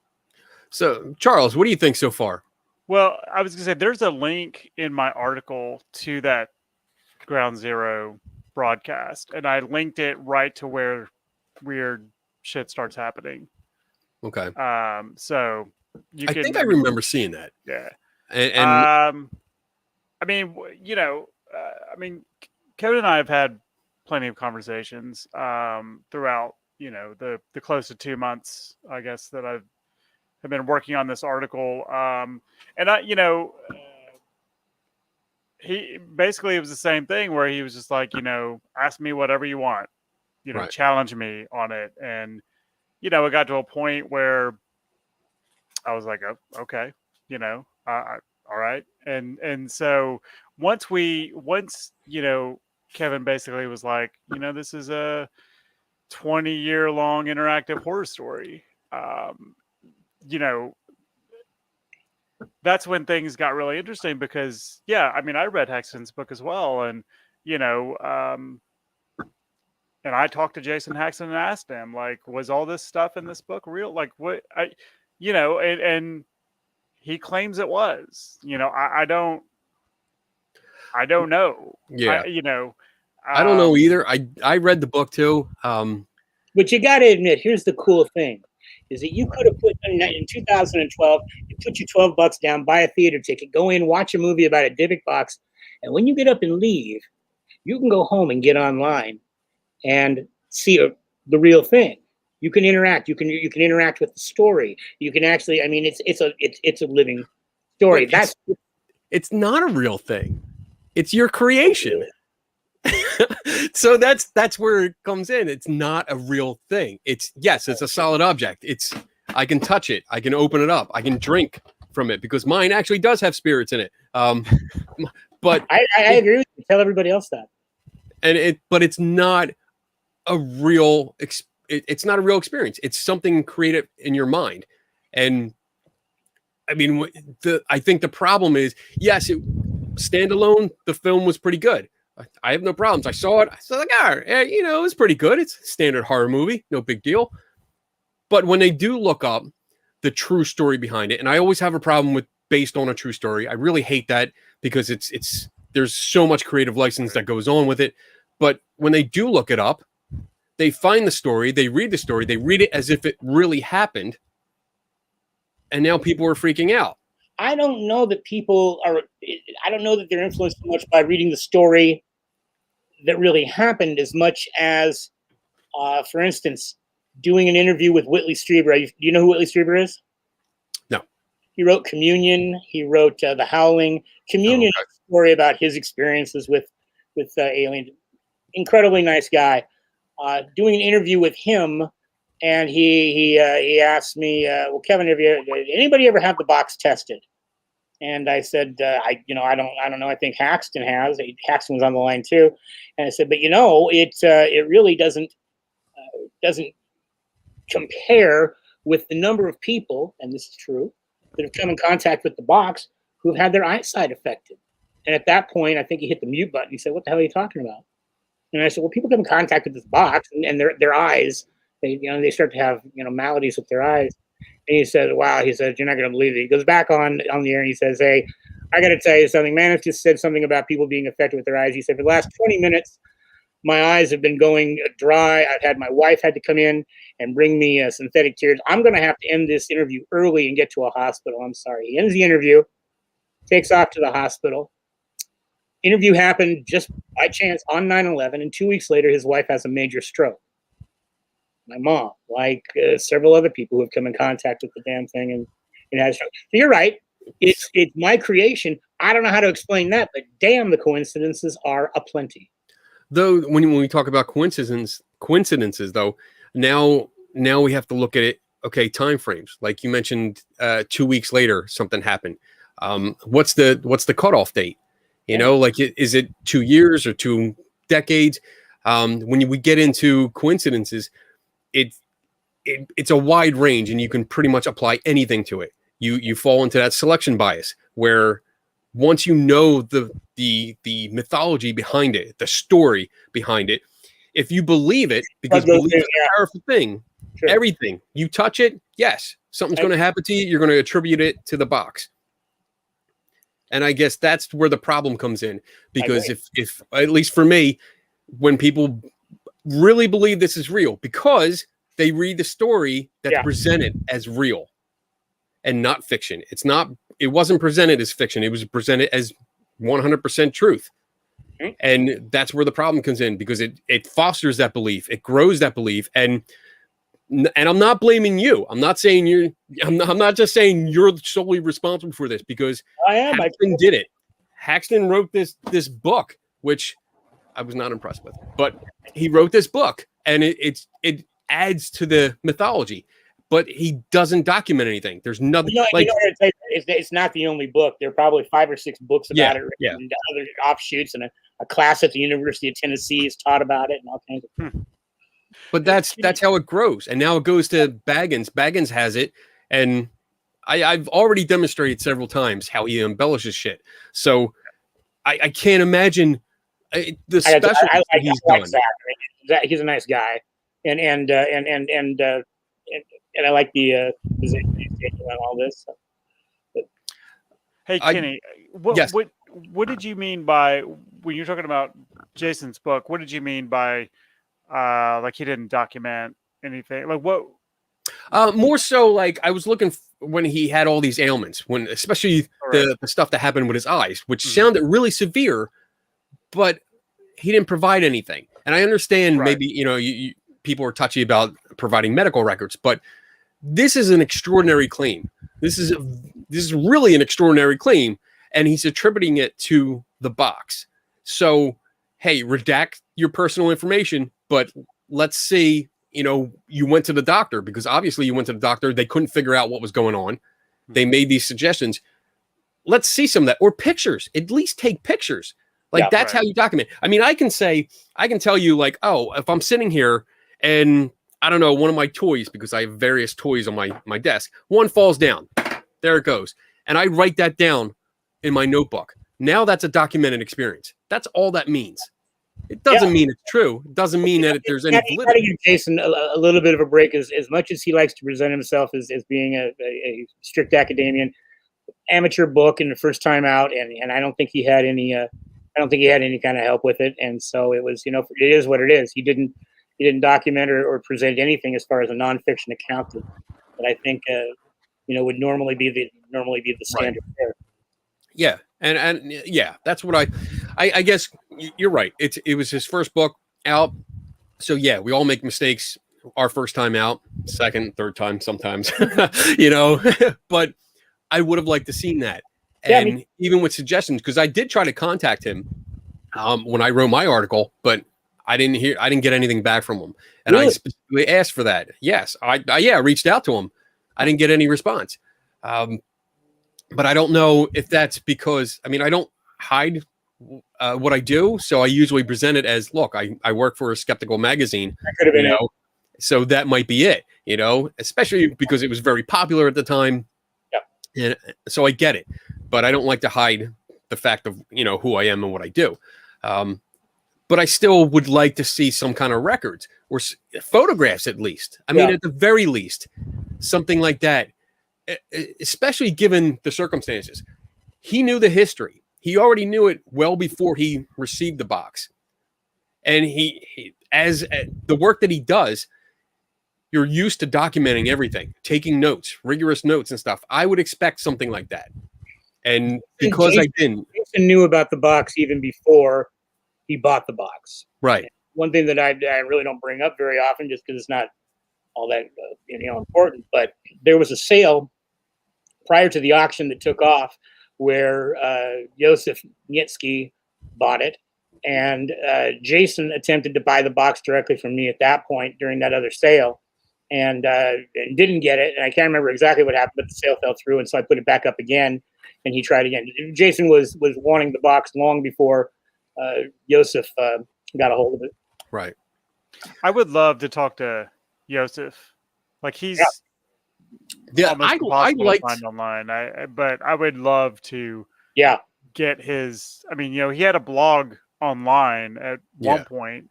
So Charles, what do you think so far? Well, I was gonna say there's a link in my article to that Ground Zero broadcast, and I linked it right to where weird shit starts happening. Okay. So I think I remember seeing that. Yeah. And I mean, Kevin and I have had plenty of conversations throughout, the close to 2 months, I guess, that have been working on this article. And he basically, it was the same thing where he was just like, ask me whatever you want, right. Challenge me on it. And, it got to a point where I was like, oh, okay, all right. And so once Kevin basically was like, this is a 20-year long interactive horror story. That's when things got really interesting because, I read Haxton's book as well. And, and I talked to Jason Haxton and asked him, like, was all this stuff in this book real? Like, what, and he claims it was, I don't know. Yeah. I don't know either. I read the book too. But you got to admit, here's the cool thing. Is that you could have put in 2012, you put your $12 down, buy a theater ticket, go in, watch a movie about a Dibbuk box, and when you get up and leave, you can go home and get online and see the real thing. You can interact. You can interact with the story. You can actually. I mean, it's a living story. But it's not a real thing. It's your creation. So that's where it comes in. It's not a real thing. It's a solid object. I can touch it. I can open it up. I can drink from it because mine actually does have spirits in it. But I agree with you. Tell everybody else that. But it's not a real. It's not a real experience. It's something created in your mind. And I mean, I think the problem is, yes, standalone, the film was pretty good. I have no problems. I saw it. I was like, it was pretty good. It's a standard horror movie. No big deal. But when they do look up the true story behind it, and I always have a problem with based on a true story. I really hate that because there's so much creative license that goes on with it. But when they do look it up, they find the story, they read the story, they read it as if it really happened. And now people are freaking out. I don't know that they're influenced so much by reading the story that really happened as much as, for instance, doing an interview with Whitley Strieber. Do you know who Whitley Strieber is? No. He wrote Communion. He wrote The Howling. Communion is a story about his experiences with aliens. Incredibly nice guy. Doing an interview with him, and he asked me, well, Kevin, did anybody ever have the box tested? And I said, I don't know. I think Haxton has. Haxton was on the line too. And I said, but it really doesn't compare with the number of people, and this is true, that have come in contact with the box who have had their eyesight affected. And at that point, I think he hit the mute button. He said, what the hell are you talking about? And I said, well, people come in contact with this box, and their eyes, they start to have maladies with their eyes. And he said, wow, he said, you're not going to believe it. He goes back on the air and he says, hey, I got to tell you something. Mannis just said something about people being affected with their eyes. He said, for the last 20 minutes, my eyes have been going dry. I've had my wife had to come in and bring me synthetic tears. I'm going to have to end this interview early and get to a hospital. I'm sorry. He ends the interview, takes off to the hospital. Interview happened just by chance on 9/11, and 2 weeks later, his wife has a major stroke. My mom, like several other people who have come in contact with the damn thing, and it has. So you're right. It's my creation. I don't know how to explain that, but damn, the coincidences are aplenty. Though when we talk about coincidences, though, now we have to look at it. Okay, time frames. Like you mentioned, 2 weeks later, something happened. What's the cutoff date? Is it 2 years or 2 decades? When we get into coincidences, it's a wide range, and you can pretty much apply anything to it. You fall into that selection bias where once you know the mythology behind it, the story behind it, if you believe it, because belief is a powerful thing. Sure. Everything you touch it, yes, something's going to happen to you. You're going to attribute it to the box. And I guess that's where the problem comes in, because if at least for me, when people really believe this is real, because they read the story that's presented as real and not fiction. It wasn't presented as fiction. It was presented as 100% truth. Mm-hmm. And that's where the problem comes in, because it fosters that belief. It grows that belief. And I'm not blaming you. I'm not saying I'm not just saying you're solely responsible for this, because I am. Haxton did it. Haxton wrote this book, which I was not impressed with, but he wrote this book, and it adds to the mythology, but he doesn't document anything. There's nothing. It's not the only book. There are probably 5 or 6 books about it, and other offshoots, and a class at the University of Tennessee is taught about it, and all kinds of. But that's how it grows, and now it goes to Bagans. Bagans has it, and I've already demonstrated several times how he embellishes shit. So I can't imagine the special he's done. Zach, he's a nice guy, and I like the position he's taking on all this. So. Hey, Kenny, what did you mean by, when you're talking about Jason's book, what did you mean by like he didn't document anything? Like what? More so like I was looking when he had all these ailments, especially the stuff that happened with his eyes, which sounded really severe, but he didn't provide anything. And I understand Right. maybe, you people are touchy about providing medical records, but this is an extraordinary claim. This is really an extraordinary claim, and he's attributing it to the box. So, hey, redact your personal information, but let's see, you went to the doctor, because obviously you went to the doctor. They couldn't figure out what was going on. They made these suggestions. Let's see some of that, or pictures. At least take pictures. Like, that's how you document. I mean, I can tell you, like, oh, if I'm sitting here and I don't know, one of my toys, because I have various toys on my desk, one falls down. There it goes. And I write that down in my notebook. Now that's a documented experience. That's all that means. It doesn't mean it's true. It doesn't mean that there's any validity. You got to give Jason a little bit of a break. As much as he likes to present himself as being a strict academician, amateur book and the first time out, and I don't think he had any kind of help with it. And so it was, it is what it is. He didn't document or present anything as far as a nonfiction account that I think would normally be the standard there. Yeah. And yeah, that's what I guess you're right. It was his first book out. So yeah, we all make mistakes our first time out, second, third time sometimes, but I would have liked to seen that. And even with suggestions, because I did try to contact him when I wrote my article, but I didn't get anything back from him. And really? I specifically asked for that. Yes, I reached out to him. I didn't get any response. But I don't know if that's because, I don't hide what I do. So I usually present it as, look, I work for a skeptical magazine, so that might be it, especially because it was very popular at the time. Yeah. And so I get it, but I don't like to hide the fact of, who I am and what I do. But I still would like to see some kind of records or photographs, at least. At the very least, something like that, especially given the circumstances. He knew the history. He already knew it well before he received the box. And he as the work that he does, you're used to documenting everything, taking notes, rigorous notes and stuff. I would expect something like that. And because I didn't. Jason knew about the box even before he bought the box. Right. And one thing that I really don't bring up very often, just because it's not all that important, but there was a sale prior to the auction that took off where Joseph Nietzsche bought it, and Jason attempted to buy the box directly from me at that point during that other sale, and didn't get it. And I can't remember exactly what happened, but the sale fell through, and so I put it back up again, and he tried again. Jason was wanting the box long before Joseph got a hold of it. Right. I would love to talk to Joseph. Like, he's I like find online. But I would love to get his. He had a blog online at one point,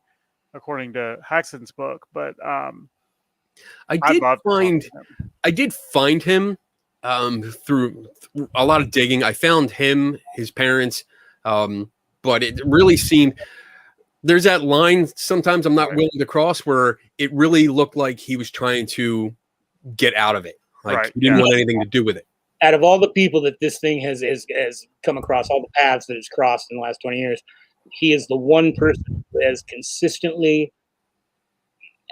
according to Haxton's book. But I did find him through a lot of digging. I found him, his parents, but it really seemed there's that line sometimes I'm not willing to cross where it really looked like he was trying to get out of it. Like he didn't want anything to do with it. Out of all the people that this thing has come across, all the paths that it's crossed in the last 20 years, he is the one person who has consistently,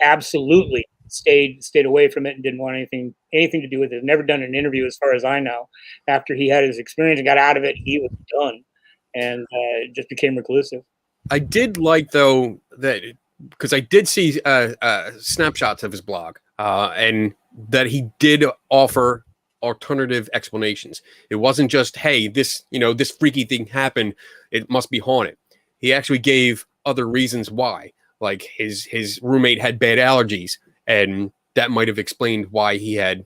absolutely stayed away from it and didn't want anything to do with it. Never done an interview, as far as I know. After he had his experience and got out of it, he was done, and just became reclusive. I did like, though, that because I did see snapshots of his blog, and that he did offer alternative explanations. It wasn't just, hey, this freaky thing happened, it must be haunted. He actually gave other reasons why, like his roommate had bad allergies, and that might have explained why he had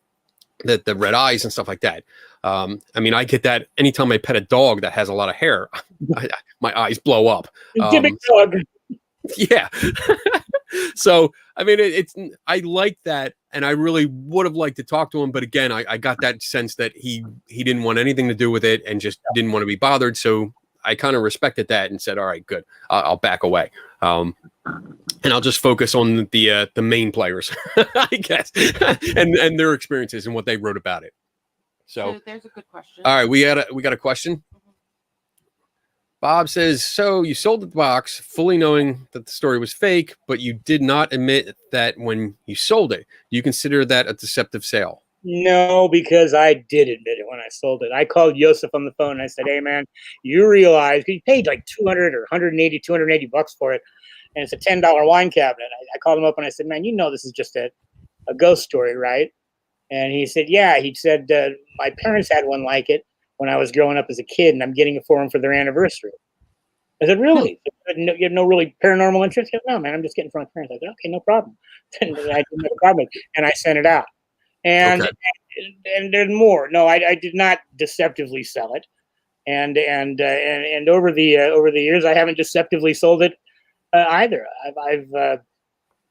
the red eyes and stuff like that. I get that anytime I pet a dog that has a lot of hair, my eyes blow up. Dibbuk dog. Yeah. So, it's I like that, and I really would have liked to talk to him, but again, I got that sense that he didn't want anything to do with it and just didn't want to be bothered. So I kind of respected that and said, all right, good. I'll back away. And I'll just focus on the main players, I guess, and their experiences and what they wrote about it. So there's a good question. All right, we got a question. Bob says, so you sold the box fully knowing that the story was fake, but you did not admit that when you sold it. Do you consider that a deceptive sale? No, because I did admit it when I sold it. I called Yosef on the phone and I said, hey, man, you realize he paid like 200 or 280 bucks for it. And it's a $10 wine cabinet. I called him up and I said, man, you know this is just a ghost story, right? And he said, yeah. He said, my parents had one like it when I was growing up as a kid, and I'm getting it for them for their anniversary. I said, really? You have no really paranormal interest? He said, no, man, I'm just getting from my parents. I said, okay, no problem. And I didn't have a problem. And I sent it out. And Okay. and there's more. No, I did not deceptively sell it. And over the years, I haven't deceptively sold it either. I've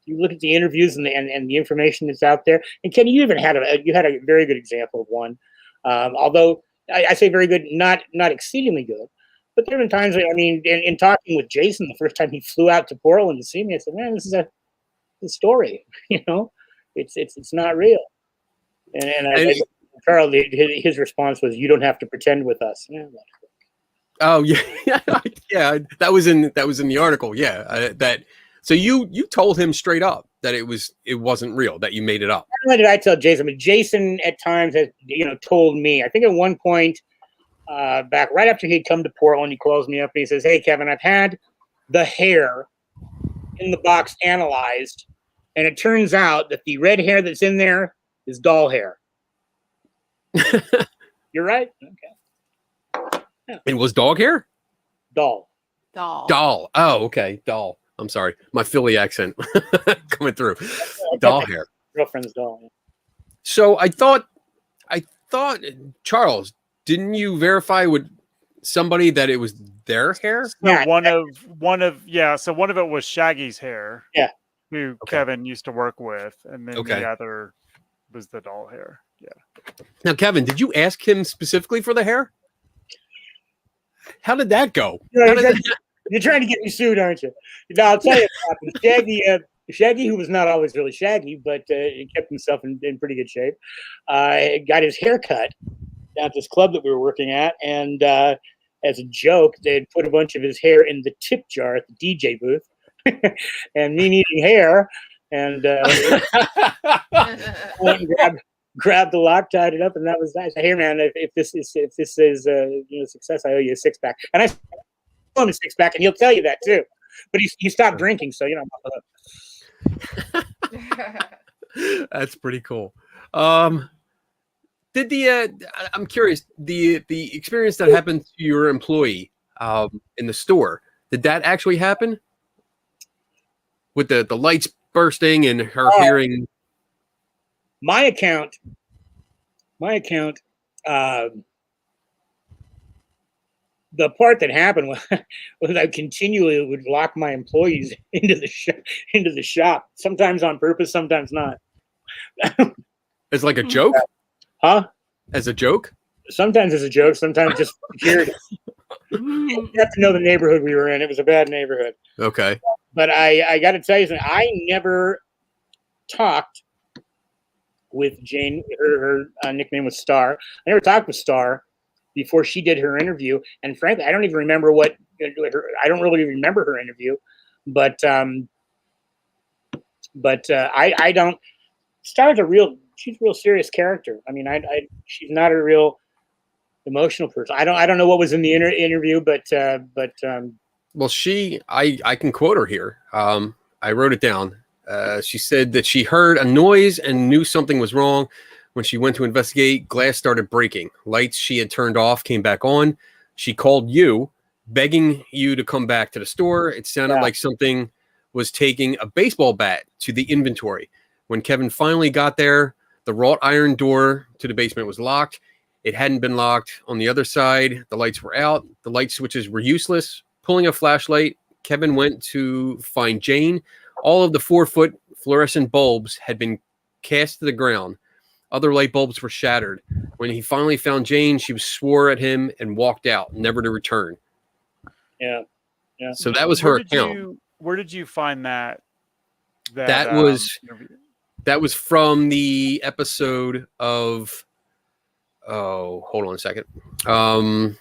you look at the interviews and the information that's out there. And Ken, you even had a very good example of one. Although I say very good, not exceedingly good. But there have been times, I mean, in talking with Jason the first time he flew out to Portland to see me, I said, man, this is a story. You know, it's not real. And Carl, his response was, "You don't have to pretend with us." Yeah, oh yeah, yeah. That was in the article. Yeah, So you told him straight up that it wasn't real, that you made it up. Not only did I tell Jason, but Jason at times has told me. I think at one point back right after he'd come to Portland, he calls me up and he says, "Hey Kevin, I've had the hair in the box analyzed, and it turns out that the red hair that's in there is doll hair." You're right. Okay. Yeah. It was dog hair? Doll. Oh, okay. Doll. I'm sorry. My Philly accent coming through. Doll hair. Girlfriend's doll. Yeah. So I thought, Charles, didn't you verify with somebody that it was their hair? So one of it was Shaggy's hair. Yeah. Who Kevin used to work with, and then the other was the doll hair. Yeah. Now, Kevin, did you ask him specifically for the hair? How did that go? You're trying to get me sued, aren't you? Now, I'll tell you what happened. Shaggy, who was not always really shaggy, but he kept himself in pretty good shape, got his hair cut down at this club that we were working at. And as a joke, they had put a bunch of his hair in the tip jar at the DJ booth. And me needing hair. And grabbed the lock, tied it up, and that was nice. Hey man, if this is success, I owe you a 6-pack. And I owe him a 6-pack, and he'll tell you that too. But he stopped drinking, so That's pretty cool. Did I'm curious, the experience that happened to your employee in the store, did that actually happen? With the lights bursting and her hearing. My account, the part that happened was I continually would lock my employees into the shop, sometimes on purpose, sometimes not. It's like a joke? Huh? As a joke? Sometimes as a joke, sometimes just security. You have to know the neighborhood we were in. It was a bad neighborhood. Okay. But I got to tell you something. I never talked with Jane. Her nickname was Star. I never talked with Star before she did her interview. And frankly, I don't even remember I don't really remember her interview. But I don't. Star's she's a real serious character. I mean, she's not a real emotional person. I don't know what was in the interview, but well, I can quote her here. I wrote it down. She said that she heard a noise and knew something was wrong. When she went to investigate, glass started breaking. Lights she had turned off came back on. She called you, begging you to come back to the store. It sounded like something was taking a baseball bat to the inventory. When Kevin finally got there, the wrought iron door to the basement was locked. It hadn't been locked on the other side. The lights were out. The light switches were useless. Pulling a flashlight, Kevin went to find Jane. All of the 4-foot fluorescent bulbs had been cast to the ground. Other light bulbs were shattered. When he finally found Jane, she swore at him and walked out, never to return. Yeah. So that was her account. Where did you find that? That was from the episode of. Oh, hold on a second. I'm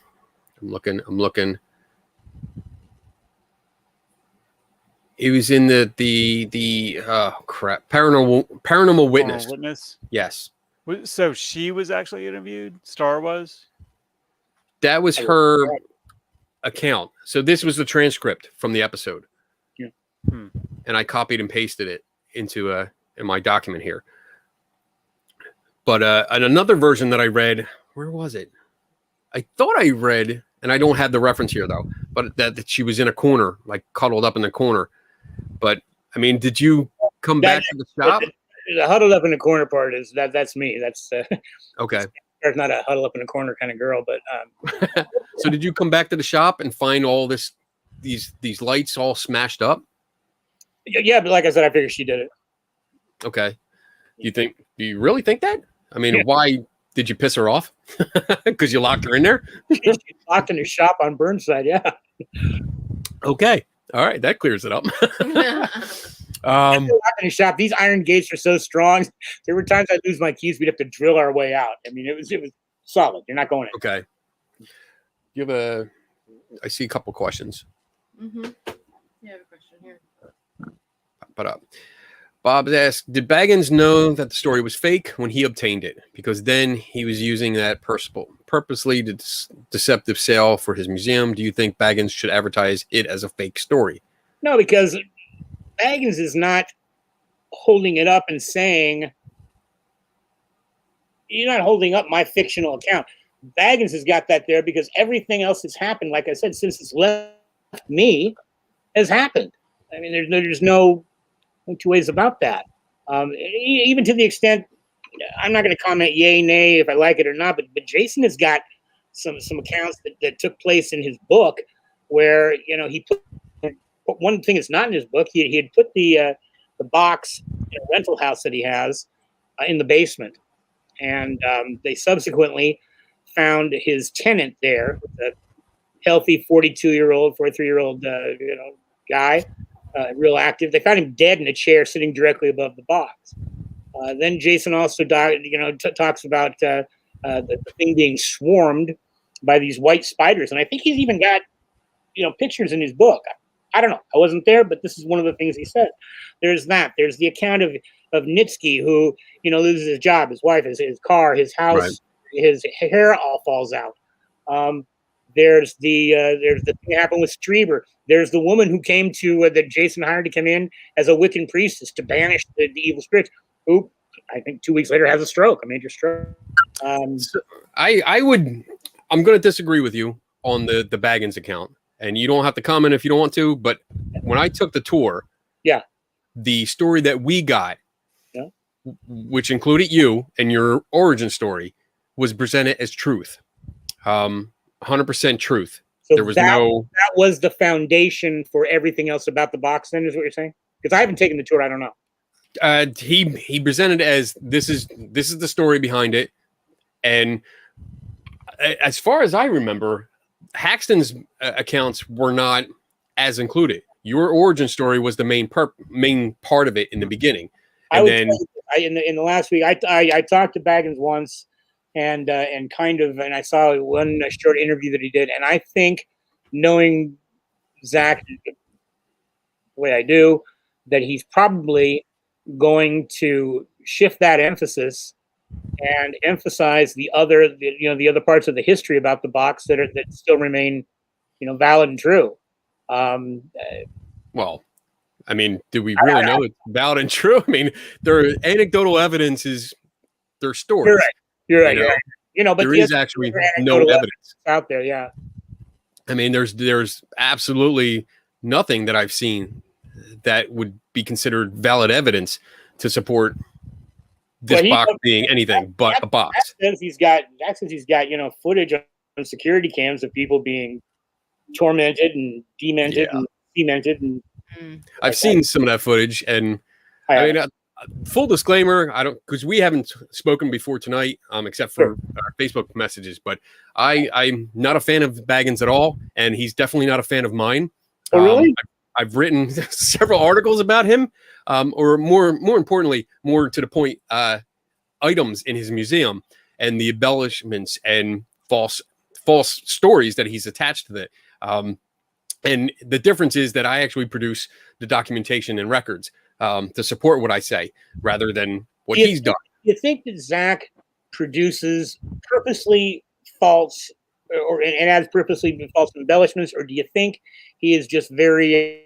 looking. He was in the paranormal witness. Paranormal Witness. Yes, So she was actually interviewed. Star was. that was her account. So this was the transcript from the episode. Yeah. And I copied and pasted it into in my document here. But and another version that I read, where was it? I thought I read, and I don't have the reference here though, but that she was in a corner, like cuddled up in the corner. But I mean, did you come back to the shop? The huddled up in the corner part is that's me. That's Okay. There's not a huddle up in a corner kind of girl, but So did you come back to the shop and find all these lights all smashed up? yeah. But like I said, I figured she did it. Okay. Do you really think that? I mean, why did you piss her off? Because you locked her in there? She's locked in the shop on Burnside. Yeah. Okay. All right. That clears it up. Locked in the shop. These iron gates are so strong. There were times I'd lose my keys. We'd have to drill our way out. I mean, it was solid. You're not going in. Okay. I see a couple questions. Mm-hmm. You have a question here. Pop it up. Bob's asked, did Bagans know that the story was fake when he obtained it? Because then he was using that purposely deceptive sale for his museum. Do you think Bagans should advertise it as a fake story? No, because Bagans is not holding it up and saying, you're not holding up my fictional account. Bagans has got that there because everything else that's happened, like I said, since it's left me, has happened. I mean, there's no two ways about that. Even to the extent, I'm not going to comment yay, nay, if I like it or not, but Jason has got some accounts that took place in his book where, he put one thing that's not in his book. He had put the box in a rental house that he has in the basement. And they subsequently found his tenant there, a healthy 43-year-old guy, real active. They found him dead in a chair sitting directly above the box. Then Jason also talks about the thing being swarmed by these white spiders. And I think he's even got, pictures in his book. I don't know. I wasn't there, but this is one of the things he said. There's that. There's the account of Nitsky, who, loses his job, his wife, his car, his house, right. His hair all falls out. There's the thing that happened with Strieber. There's the woman who came to that Jason hired to come in as a Wiccan priestess to banish the evil spirits. Who I think 2 weeks later has a stroke, a major stroke. So I'm going to disagree with you on the Bagans account, and you don't have to comment if you don't want to. But when I took the tour, the story that we got, which included you and your origin story, was presented as truth. 100% truth. So there was that was the foundation for everything else about the box, then, is what you're saying? Because I haven't taken the tour, I don't know. He presented as this is the story behind it. And as far as I remember, Haxton's accounts were not as included. Your origin story was the main part of it in the beginning. And then in the last week, I talked to Bagans once, and I saw one short interview that he did, and I think, knowing Zach the way I do, that he's probably going to shift that emphasis and emphasize the other parts of the history about the box that still remain, valid and true. Well, I mean, do we really know it's valid and true? I mean, their anecdotal evidence is their stories. You're right. But there is actually no evidence out there. Yeah. I mean, there's absolutely nothing that I've seen that would be considered valid evidence to support this box being anything but a box. Since he's got footage on security cams of people being tormented and demented and cemented, and I've seen some of that footage, and I mean, full disclaimer, I don't, because we haven't spoken before tonight, except for our Facebook messages. But I'm not a fan of Bagans at all, and he's definitely not a fan of mine. Oh, really? I've written several articles about him, or more importantly, more to the point, items in his museum and the embellishments and false stories that he's attached to it. And the difference is that I actually produce the documentation and records to support what I say rather than what he's done. You think that Zak produces purposely false and adds purposely false embellishments, or do you think he is just very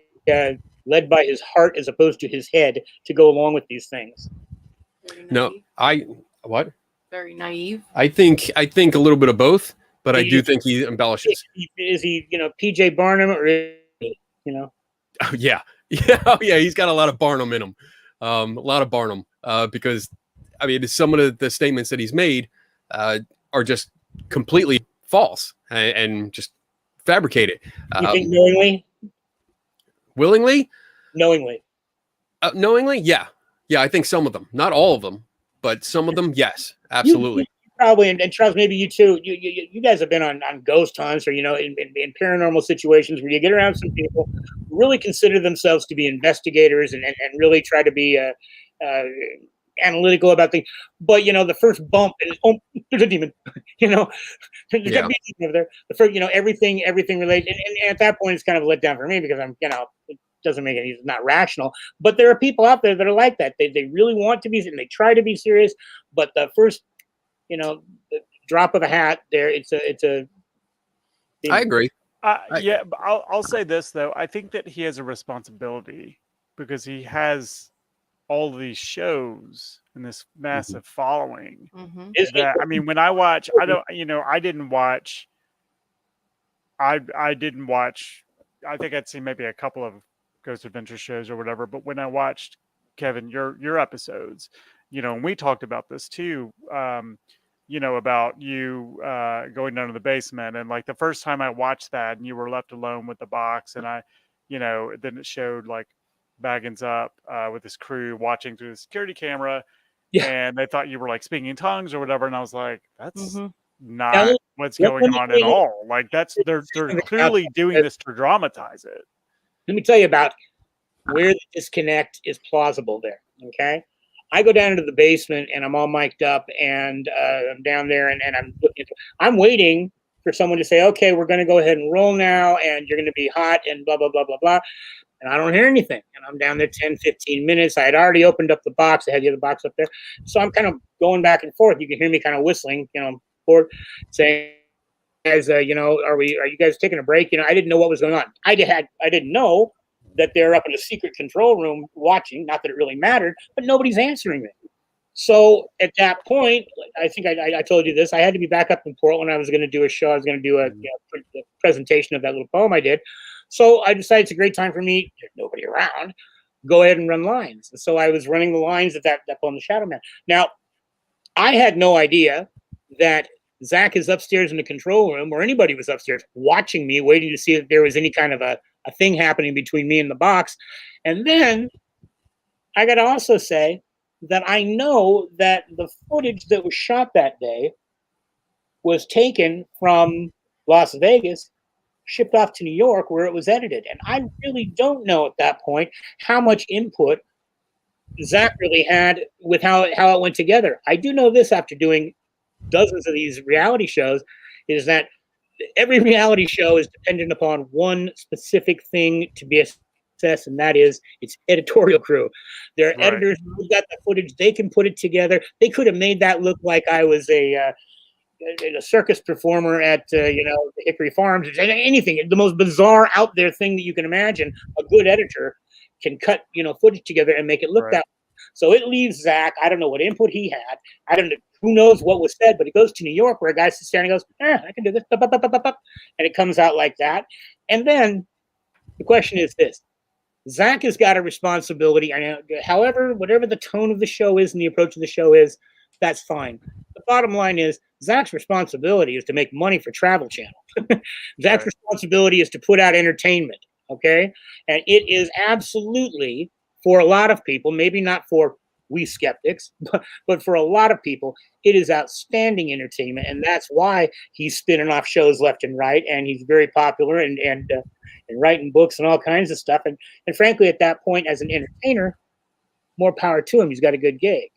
led by his heart as opposed to his head to go along with these things? No, what? Very naive. I think a little bit of both, but I do think he embellishes. Is he, PJ Barnum, or is he, Oh, yeah. Yeah. Yeah. He's got a lot of Barnum in him. A lot of Barnum, because I mean, some of the statements that he's made are just completely false and just fabricated. You think knowingly? Willingly? Knowingly. Knowingly? Yeah. Yeah. I think some of them, not all of them, but some of them. Yes, absolutely. You probably, and Charles, maybe you too. You guys have been on ghost hunts, or in paranormal situations where you get around some people who really consider themselves to be investigators and really try to be analytical about things. But the first bump is, oh, there's a demon. There's got to be a demon over there. The first, everything related, and at that point it's kind of a letdown for me because I'm, it doesn't make it's not rational. But there are people out there that are like that. They really want to be, and they try to be serious, but the first, the drop of a hat there, it's a. I agree. Yeah, but I'll say this though. I think that he has a responsibility because he has all these shows and this massive following. That, I mean, when I watch, I didn't watch. I think I'd seen maybe a couple of Ghost Adventure shows or whatever. But when I watched, Kevin, your episodes, and we talked about this too. About you going down to the basement, and like the first time I watched that, and you were left alone with the box, and then it showed like Bagans up with his crew watching through the security camera, and they thought you were like speaking in tongues or whatever, and I was like, that's not what's going on at all. Like they're clearly doing this to dramatize it. Let me tell you about where the disconnect is plausible there. Okay. I go down into the basement and I'm all mic'd up and I'm down there and I'm waiting for someone to say, okay, we're going to go ahead and roll now and you're going to be hot and blah, blah, blah, blah, blah. And I don't hear anything. And I'm down there 10, 15 minutes. I had already opened up the box. I had the other box up there. So I'm kind of going back and forth. You can hear me kind of whistling, forward, saying, guys, are you guys taking a break? I didn't know what was going on. I didn't know that they're up in a secret control room watching, not that it really mattered, but nobody's answering me. So at that point, I think I told you this, I had to be back up in Portland. I was going to do a show. I was going to do a presentation of that little poem I did. So I decided it's a great time for me, there's nobody around, go ahead and run lines. And so I was running the lines of that poem, The Shadow Man. Now, I had no idea that Zak is upstairs in the control room, or anybody was upstairs watching me, waiting to see if there was any kind of a thing happening between me and the box. And then I got to also say that I know that the footage that was shot that day was taken from Las Vegas, shipped off to New York, where it was edited. And I really don't know at that point how much input Zak really had with how it went together. I do know this after doing dozens of these reality shows, is that every reality show is dependent upon one specific thing to be a success, and that is its editorial crew. There are editors who got the footage, they can put it together. They could have made that look like I was a circus performer at the Hickory Farms, anything, the most bizarre out there thing that you can imagine. A good editor can cut footage together and make it look that way. So it leaves Zak, I don't know what input he had, I don't know, who knows what was said, but it goes to New York where a guy sits there and goes, I can do this, and it comes out like that. And then the question is this: Zak has got a responsibility. However, whatever the tone of the show is and the approach of the show is, that's fine. The bottom line is Zak's responsibility is to make money for Travel Channel. Zak's responsibility is to put out entertainment. Okay. And it is absolutely, for a lot of people, maybe not for we skeptics, but for a lot of people, it is outstanding entertainment. And that's why he's spinning off shows left and right. And he's very popular and writing books and all kinds of stuff. And frankly, at that point, as an entertainer, more power to him. He's got a good gig.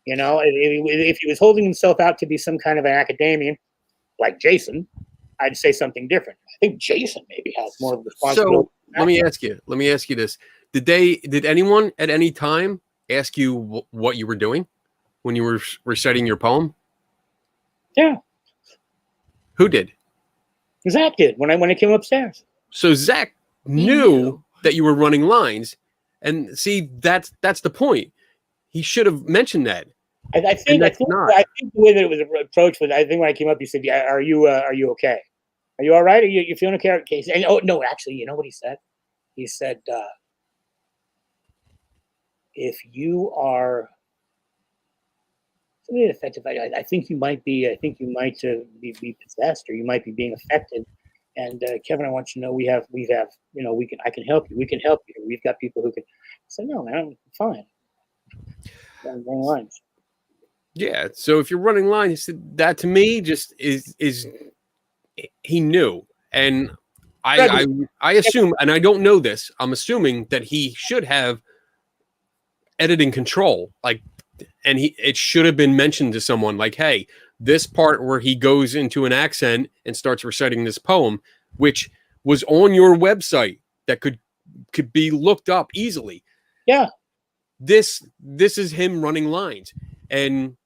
If he was holding himself out to be some kind of an academician like Jason, I'd say something different. I think Jason maybe has more responsibility. So let me ask you this: Did anyone at any time ask you what you were doing when you were reciting your poem? Yeah, Who did? Zach did when I came upstairs. So Zach knew that you were running lines, and see, that's the point. He should have mentioned that. I think the way that it was approached was, I think when I came up, you said, "Yeah, are you okay? Are you all right? Are you feeling okay?" And oh no, actually, you know what he said? He said, "If you are something effective, I think you might be. I think you might be possessed, or you might be being affected." And Kevin, I want you to know we have I can help you. We can help you. We've got people who can. I said, "No, man, I'm fine. I'm running lines." Yeah. So if you're running lines, that to me just is he knew, and I assume, and I don't know this, I'm assuming that he should have editing control, like, and it should have been mentioned to someone, like, hey, this part where he goes into an accent and starts reciting this poem, which was on your website that could be looked up easily. Yeah. This is him running lines. And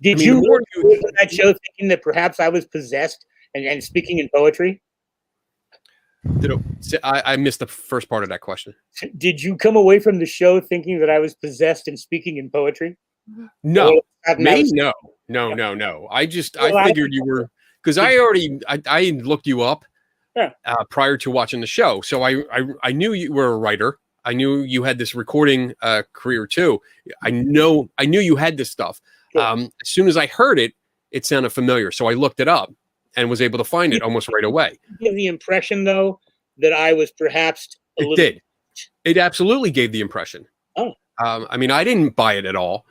did you go to that show thinking that perhaps I was possessed and speaking in poetry? I missed the first part of that question. Did you come away from the show thinking that I was possessed and speaking in poetry? No, me? No. I figured you were, because I looked you up prior to watching the show. So I knew you were a writer. I knew you had this recording career too. I knew you had this stuff. As soon as I heard it, it sounded familiar. So I looked it up and was able to find it almost right away. You give the impression, though, that I was perhaps did. It absolutely gave the impression. Oh. I mean, I didn't buy it at all.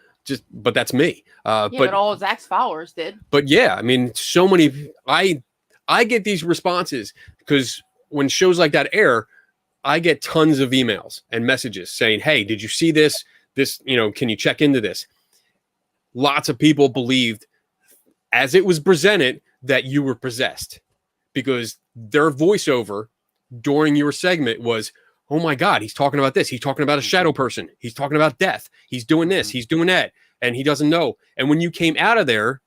But that's me. But all Zach's followers did. But yeah, I mean, so many. I get these responses because when shows like that air, I get tons of emails and messages saying, "Hey, did you see this? This, can you check into this?" Lots of people believed, as it was presented, that you were possessed because their voiceover during your segment was, "Oh my God, he's talking about this. He's talking about a shadow person. He's talking about death. He's doing this. He's doing that. And he doesn't know." And when you came out of there,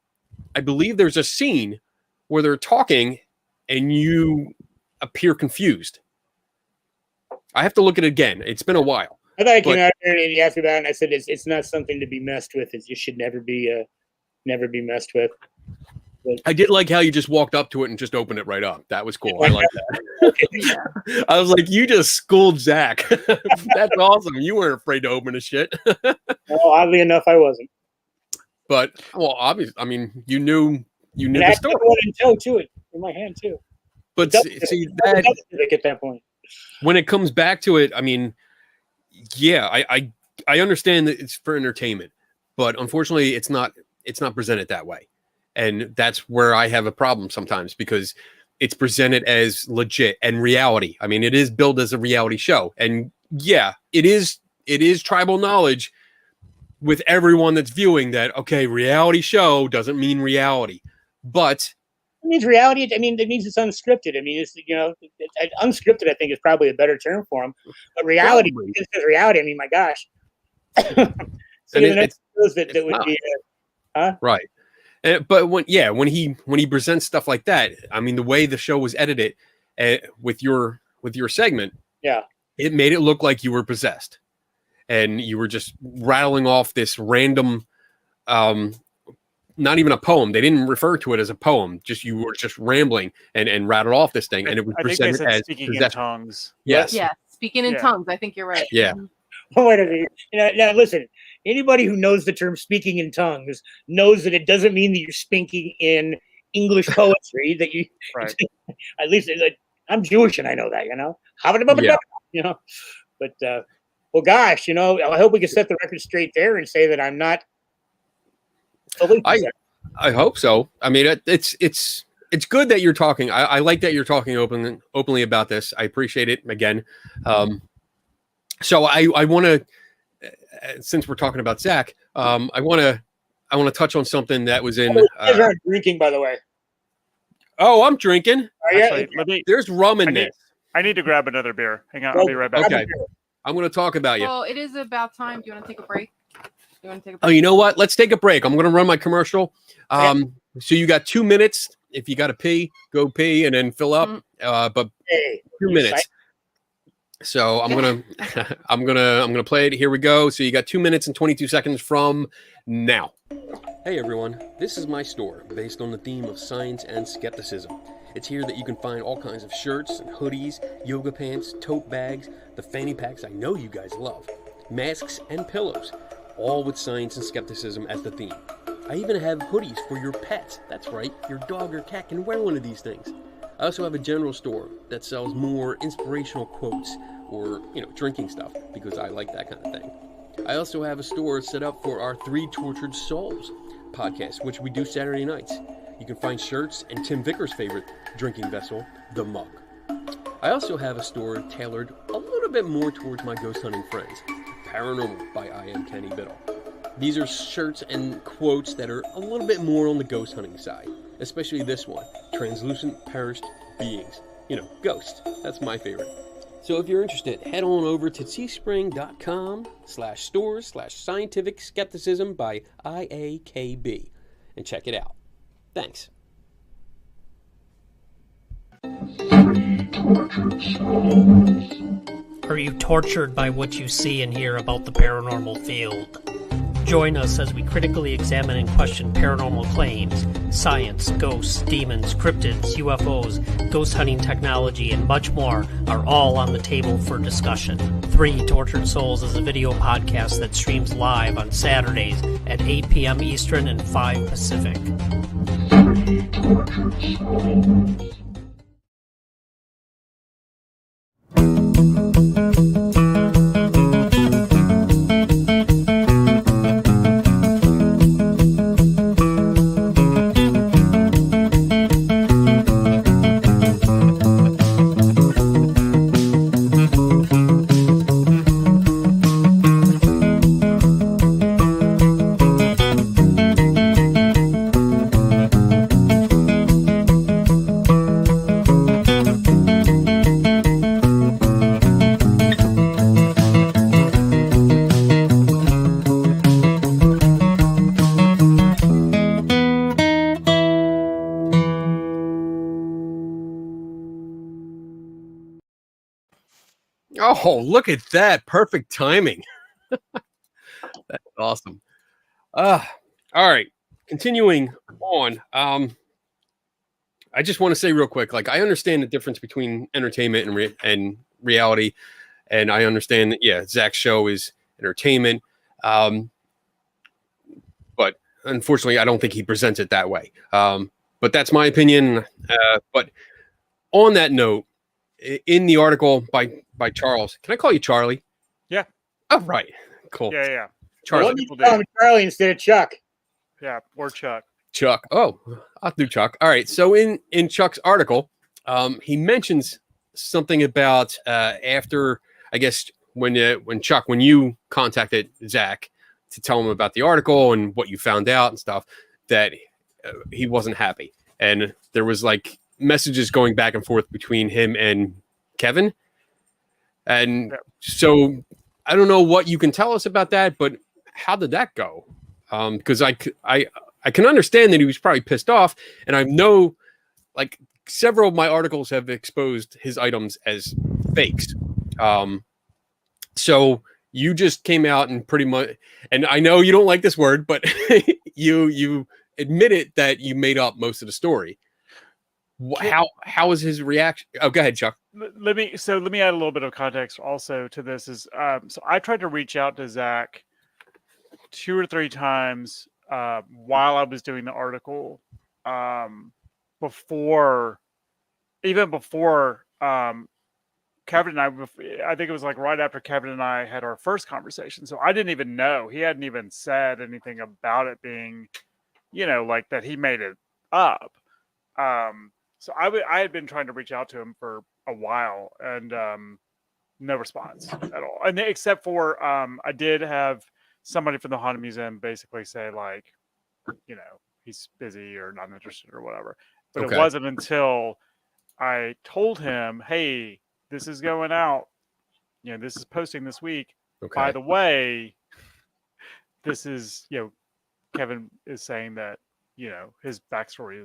I believe there's a scene where they're talking and you appear confused. I have to look at it again. It's been a while. I thought I came out there and he asked me about it, and I said, it's not something to be messed with. It should never be messed with. But I did like how you just walked up to it and just opened it right up. That was cool. I like that. I was like, you just schooled Zach. That's awesome. You weren't afraid to open the shit. No, oddly enough, I wasn't. But, well, obviously, I mean, you knew the story. I had a toe to it in my hand, too. But see, that at that point. When it comes back to it, I mean, yeah, I understand that it's for entertainment, but unfortunately, it's not presented that way. And that's where I have a problem sometimes because it's presented as legit and reality. I mean, it is billed as a reality show. And yeah, it is tribal knowledge with everyone that's viewing that, okay, reality show doesn't mean reality. But it means reality. I mean, it means it's unscripted. I mean, it's, unscripted, I think, is probably a better term for them. But reality, it's reality. I mean, my gosh. So that would be, right. But when he presents stuff like that, I mean, the way the show was edited with your segment, yeah, it made it look like you were possessed, and you were just rattling off this random, not even a poem. They didn't refer to it as a poem. Just you were just rambling and rattled off this thing, and it was presented as speaking in tongues. Yes, yeah, speaking in tongues. I think you're right. Yeah. Oh, wait a minute. Now, listen. Anybody who knows the term "speaking in tongues" knows that it doesn't mean that you're speaking in English poetry. That you, right. At least I'm Jewish and I know that. Yeah. But well, gosh, I hope we can set the record straight there and say that I'm not. I hope so. I mean, it's good that you're talking. I like that you're talking openly about this. I appreciate it again. So I want to. Since we're talking about Zach, I want to touch on something that was in. You guys aren't drinking, by the way. Oh, I'm drinking. Actually, let me. There's rum in this. I need to grab another beer. Hang on, I'll be right back. Okay. I'm going to talk about you. Well, it is about time. Do you want to take a break? You want to take a break? Oh, you know what? Let's take a break. I'm going to run my commercial. So you got 2 minutes. If you got to pee, go pee and then fill up. But 2 minutes. So I'm gonna play it. Here we go. So you got 2 minutes and 22 seconds from now. Hey everyone, this is my store based on the theme of science and skepticism. It's here that you can find all kinds of shirts and hoodies, yoga pants, tote bags, the fanny packs I know you guys love, masks and pillows, all with science and skepticism as the theme. I even have hoodies for your pets. That's right, your dog or cat can wear one of these things. I also have a general store that sells more inspirational quotes or, drinking stuff because I like that kind of thing. I also have a store set up for our Three Tortured Souls podcast, which we do Saturday nights. You can find shirts and Tim Vicker's favorite drinking vessel, the mug. I also have a store tailored a little bit more towards my ghost hunting friends, Paranormal by I Am Kenny Biddle. These are shirts and quotes that are a little bit more on the ghost hunting side, especially this one, Translucent Perished Beings. Ghost. That's my favorite. So if you're interested, head on over to teespring.com/stores/scientific skepticism by IAKB and check it out. Thanks. Are you tortured by what you see and hear about the paranormal field? Join us as we critically examine and question paranormal claims, science, ghosts, demons, cryptids, UFOs, ghost hunting technology, and much more are all on the table for discussion. Three Tortured Souls is a video podcast that streams live on Saturdays at 8 p.m. Eastern and 5 Pacific. Three Tortured Souls. Oh, look at that. Perfect timing. That's awesome. All right. Continuing on. I just want to say real quick, I understand the difference between entertainment and reality. And I understand that, Zak's show is entertainment. But unfortunately, I don't think he presents it that way. But that's my opinion. But on that note, in the article by Charles, can I call you Charlie? Yeah. Oh, right. Cool. Yeah. Charlie. Well, you call him Charlie instead of Chuck. Yeah, or Chuck. Chuck. Oh, I'll do Chuck. All right. So in Chuck's article, he mentions something about after, I guess, when you contacted Zak to tell him about the article and what you found out and stuff, that he wasn't happy. And there was messages going back and forth between him and Kevin. And so I don't know what you can tell us about that, but how did that go? Because I can understand that he was probably pissed off, and I know several of my articles have exposed his items as fakes. So you just came out and pretty much, and I know you don't like this word, but you admitted that you made up most of the story. How was his reaction? Oh, go ahead, Chuck. Let me add a little bit of context also to this. So I tried to reach out to Zak 2 or 3 times while I was doing the article, before Kevin and I think it was right after Kevin and I had our first conversation. So I didn't even know. He hadn't even said anything about it being, that he made it up. So I had been trying to reach out to him for a while, and no response at all. And except for I did have somebody from the Haunted Museum basically say he's busy or not interested or whatever. But Okay. it wasn't until I told him, hey, this is going out. This is posting this week. Okay. By the way, this is, Kevin is saying that, his backstory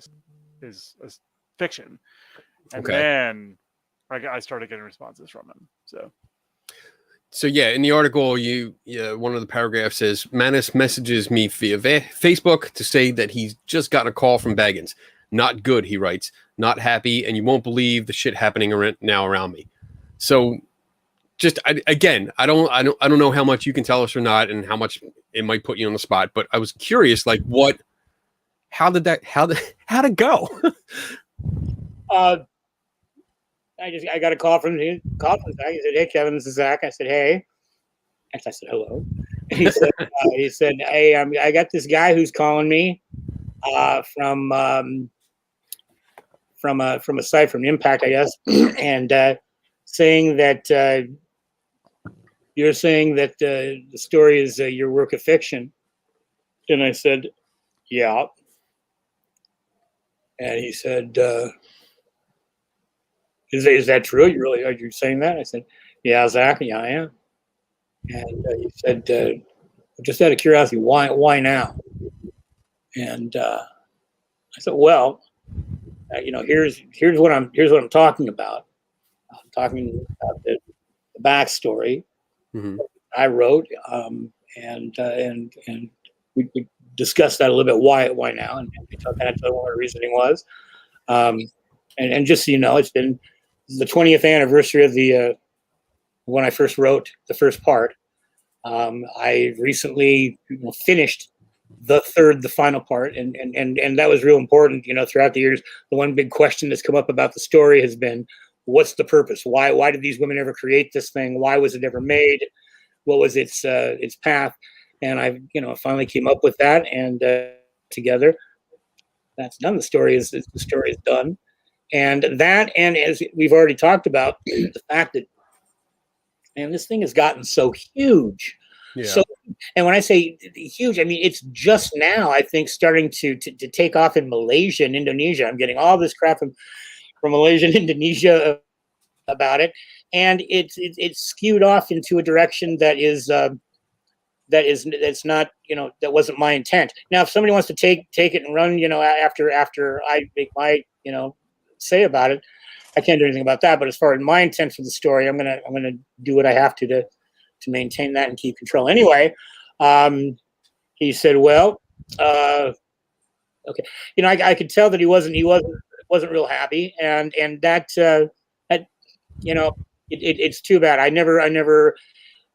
is a fiction. And Okay. then I started getting responses from him. So yeah, in the article, one of the paragraphs says Mannis messages me via Facebook to say that he's just gotten a call from Bagans. Not good, he writes. Not happy, and you won't believe the shit happening now around me. So, I don't know how much you can tell us or not, and how much it might put you on the spot. But I was curious, like, how did it go? I got a call from Zak. He said, "Hey, Kevin, this is Zak." I said, "Hey." Actually, I said, "Hello." He said, "Hey, I got this guy who's calling me from a site from Impact, I guess, and saying that you're saying that the story is your work of fiction." And I said, "Yeah." And he said, Is that true? Are you saying that? I said, "Yeah, Zak, yeah, I am." And he said, "Just out of curiosity, why now?" And I said, "Well, here's what I'm talking about. I'm talking about the backstory I wrote, and we discussed that a little bit. Why now?" And we kind of told what our reasoning was. And just so you know, it's been the 20th anniversary of the when I first wrote the first part. I recently finished the final part, and that was real important. Throughout the years, the one big question that's come up about the story has been, what's the purpose? Why did these women ever create this thing? Why was it ever made? What was its path? And I finally came up with that, and together, that's done. The story is done. And that, and as we've already talked about, the fact that, man, this thing has gotten so huge. Yeah. So, and when I say huge, I mean, it's just now, I think, starting to take off in Malaysia and Indonesia. I'm getting all this crap from Malaysia and Indonesia about it. And it's skewed off into a direction that's not, that wasn't my intent. Now, if somebody wants to take it and run, after I make my, say about it, I can't do anything about that. But as far as my intent for the story, I'm gonna do what I have to maintain that and keep control. Anyway, he said, "Well, okay." I could tell that he wasn't real happy, and that it's too bad. I never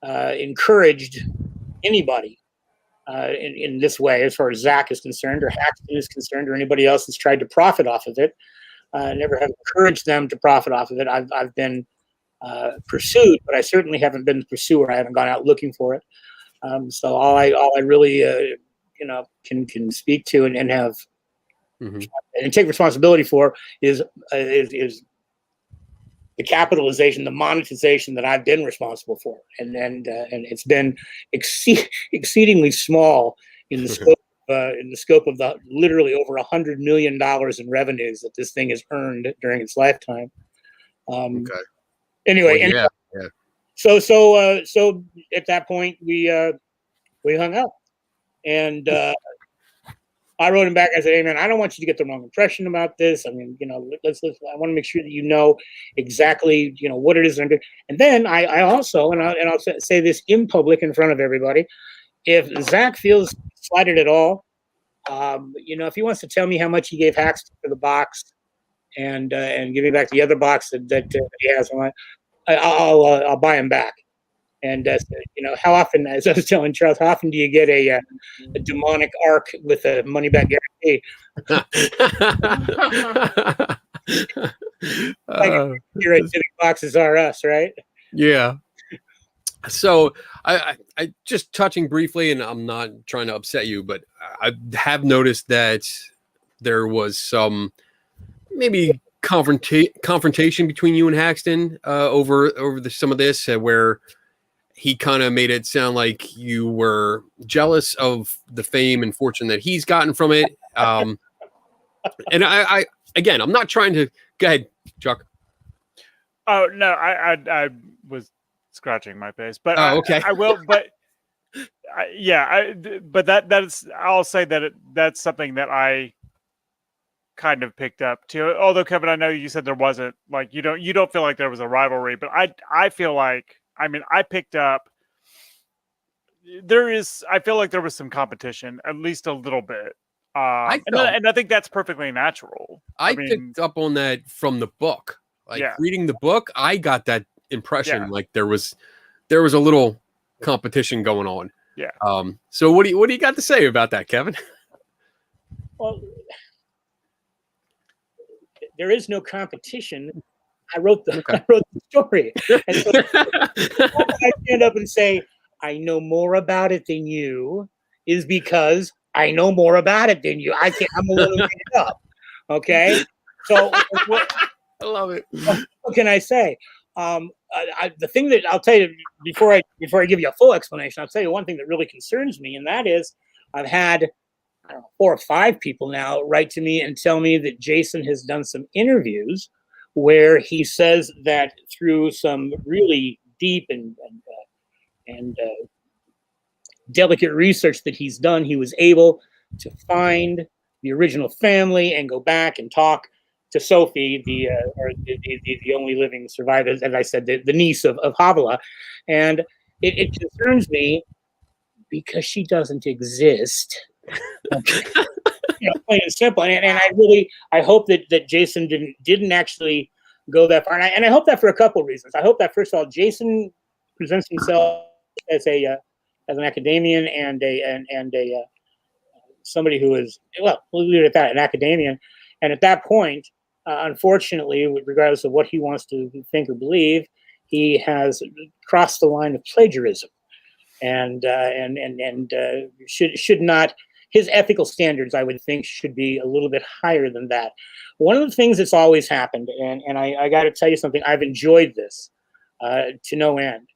encouraged anybody in this way, as far as Zak is concerned, or Haxton is concerned, or anybody else that's tried to profit off of it. I never have encouraged them to profit off of it. I've been pursued, but I certainly haven't been the pursuer. I haven't gone out looking for it. So all I really can speak to and have and take responsibility for is the capitalization, the monetization that I've been responsible for, and it's been exceedingly small in the scope. In the scope of the literally over $100 million in revenues that this thing has earned during its lifetime. Okay. Anyway, well, yeah. So at that point we hung up, and I wrote him back. I said, "Hey man, I don't want you to get the wrong impression about this. I mean, let's. I want to make sure that you know exactly what it is I'm doing." And then I also, and I'll say this in public in front of everybody. If Zak feels slighted at all, if he wants to tell me how much he gave Haxton for the box, and give me back the other box that he has on, I'll buy him back. And how often, as I was telling Charles, how often do you get a demonic arc with a money back guarantee? Your Dibbuk boxes are us, right? Yeah. So I just touching briefly, and I'm not trying to upset you, but I have noticed that there was some maybe confrontation between you and Haxton over some of this, where he kind of made it sound like you were jealous of the fame and fortune that he's gotten from it. And again, I'm not trying to go ahead, Chuck. Oh no, I was scratching my face, but okay. I will. But but that's I'll say that that's something that I kind of picked up too. Although Kevin, I know you said there wasn't, like, you don't feel like there was a rivalry, but I feel like, I mean, I picked up I feel like there was some competition, at least a little bit. And I think that's perfectly natural. I mean, picked up on that from the book. Like, reading the book, I got that impression like there was a little competition going on. Yeah. So what do you got to say about that, Kevin? Well, there is no competition. I wrote the story. And so I stand up and say, I know more about it than you, is because I know more about it than you. I'm the one who made it up. Okay? So I love it. What can I say? The thing that I'll tell you before I give you a full explanation, I'll tell you one thing that really concerns me, and that is I've had 4 or 5 people now write to me and tell me that Jason has done some interviews where he says that through some really deep and delicate research that he's done, he was able to find the original family and go back and talk to Sophie, the only living survivor, as I said, the niece of Havilah. And it concerns me because she doesn't exist. Plain and simple. And I hope that Jason didn't actually go that far. And I hope that for a couple of reasons. I hope that, first of all, Jason presents himself as an academician and a somebody who is, well, we'll leave it at that, an academician. And at that point, unfortunately, regardless of what he wants to think or believe, he has crossed the line of plagiarism, and should not. His ethical standards, I would think, should be a little bit higher than that. One of the things that's always happened, and I got to tell you something, I've enjoyed this to no end